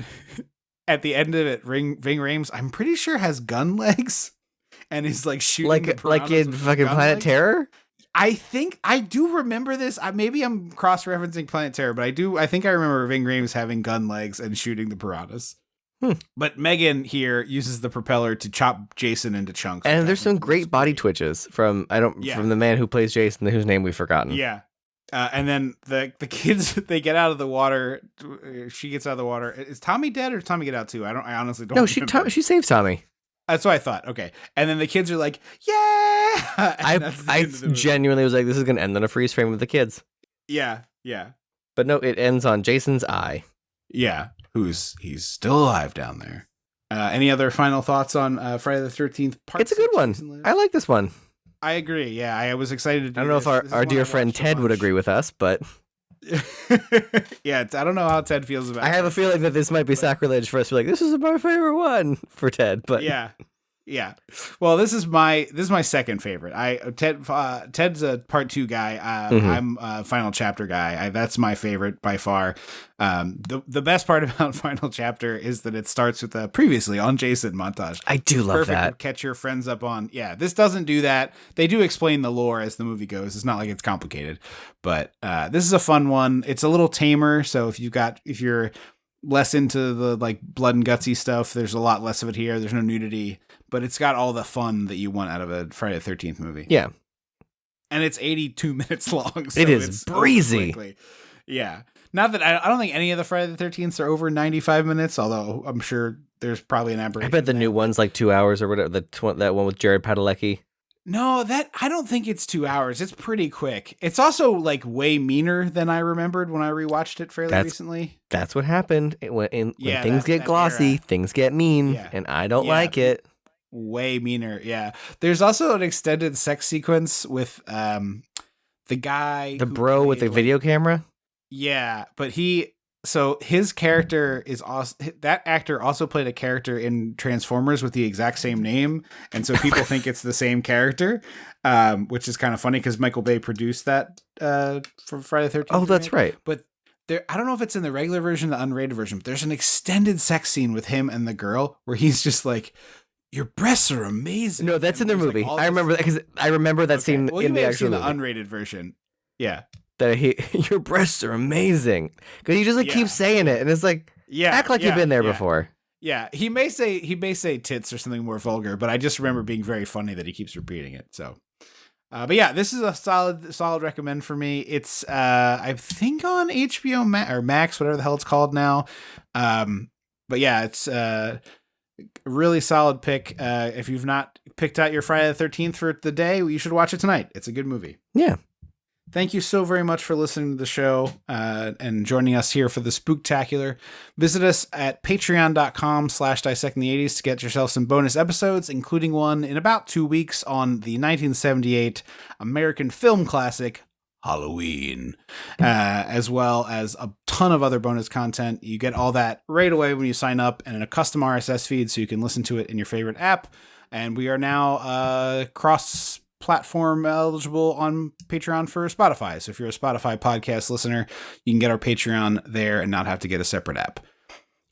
Speaker 1: at the end of it, Ving Rhames, I'm pretty sure, has gun legs, and is like shooting
Speaker 2: like
Speaker 1: the piranhas
Speaker 2: in
Speaker 1: with
Speaker 2: fucking
Speaker 1: gun
Speaker 2: Planet
Speaker 1: legs.
Speaker 2: Terror.
Speaker 1: I think I do remember this. Maybe I'm cross-referencing Planet Terror, but I think I remember Ving Rhames having gun legs and shooting the piranhas. But Megan here uses the propeller to chop Jason into chunks.
Speaker 2: And there's some great body twitches from from the man who plays Jason, whose name we've forgotten.
Speaker 1: Yeah. And then the kids, they get out of the water. She gets out of the water. Is Tommy dead or does Tommy get out too? I honestly don't
Speaker 2: No,
Speaker 1: remember.
Speaker 2: she saves Tommy.
Speaker 1: That's what I thought. Okay. And then the kids are like, yeah.
Speaker 2: I genuinely was like, this is going to end on a freeze frame with the kids.
Speaker 1: Yeah.
Speaker 2: But no, it ends on Jason's eye.
Speaker 1: Yeah. He's still alive down there. Any other final thoughts on Friday the 13th?
Speaker 2: It's a good one. I like this one.
Speaker 1: I agree. Yeah. I was excited to do
Speaker 2: I don't know if our dear friend Ted would agree with us, but
Speaker 1: yeah, I don't know how Ted feels about it.
Speaker 2: I have a feeling that this might be sacrilege for us to be like, this is my favorite one for Ted, but
Speaker 1: yeah. Well, this is my second favorite. Ted's a part 2 guy. I'm a final chapter guy. That's my favorite by far. The best part about final chapter is that it starts with a previously on Jason montage.
Speaker 2: I do love
Speaker 1: Perfect
Speaker 2: that.
Speaker 1: To catch your friends up on. Yeah, this doesn't do that. They do explain the lore as the movie goes. It's not like it's complicated, but this is a fun one. It's a little tamer. So if you're less into the like blood and gutsy stuff, there's a lot less of it here. There's no nudity, but it's got all the fun that you want out of a Friday the 13th movie.
Speaker 2: Yeah.
Speaker 1: And it's 82 minutes long. So
Speaker 2: it is breezy.
Speaker 1: Yeah. Not that I don't think any of the Friday the 13th are over 95 minutes, although I'm sure there's probably an aberration.
Speaker 2: I bet the new one's like 2 hours or whatever. That one with Jared Padalecki.
Speaker 1: No, I don't think it's 2 hours. It's pretty quick. It's also like way meaner than I remembered when I rewatched it fairly recently.
Speaker 2: That's what happened. When things get glossy, things get mean, and I don't like it.
Speaker 1: Way meaner, yeah. There's also an extended sex sequence with the guy,
Speaker 2: the bro with the video camera.
Speaker 1: Yeah, but his character is also, that actor also played a character in Transformers with the exact same name, and so people think it's the same character, which is kind of funny because Michael Bay produced that for Friday the 13th.
Speaker 2: Oh, that's right.
Speaker 1: But I don't know if it's in the regular version or the unrated version, but there's an extended sex scene with him and the girl where he's just like, your breasts are amazing.
Speaker 2: No, that's in the movie. I remember that because I remember that scene in the actual movie.
Speaker 1: The unrated version. Yeah.
Speaker 2: That your breasts are amazing because he just like keeps saying it, and it's like, act like you've been there before.
Speaker 1: Yeah, he may say tits or something more vulgar, but I just remember being very funny that he keeps repeating it. So, but yeah, this is a solid recommend for me. It's I think on HBO or Max, whatever the hell it's called now. But yeah, it's a really solid pick. If you've not picked out your Friday the 13th for the day, you should watch it tonight. It's a good movie.
Speaker 2: Yeah.
Speaker 1: Thank you so very much for listening to the show and joining us here for the Spooktacular. Visit us at patreon.com/dissectingthe80s to get yourself some bonus episodes, including one in about 2 weeks on the 1978 American film classic, Halloween, as well as a ton of other bonus content. You get all that right away when you sign up and in a custom RSS feed so you can listen to it in your favorite app. And we are now cross-platform eligible on Patreon for Spotify. So if you're a Spotify podcast listener, you can get our Patreon there and not have to get a separate app.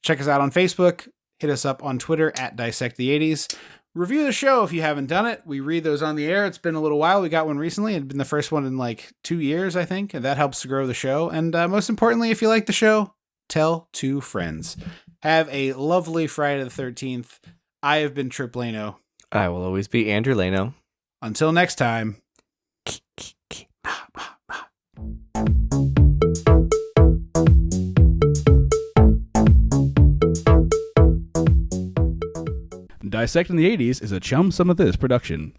Speaker 1: Check us out on Facebook. Hit us up on Twitter at DissectThe80s. Review the show if you haven't done it. We read those on the air. It's been a little while. We got one recently. It'd been the first one in like 2 years, I think. And that helps to grow the show. And most importantly, if you like the show, tell 2 friends. Have a lovely Friday the 13th. I have been Trip Lano.
Speaker 2: I will always be Andrew Lano.
Speaker 1: Until next time.
Speaker 5: Dissecting the 80s is a Chum Some of This production.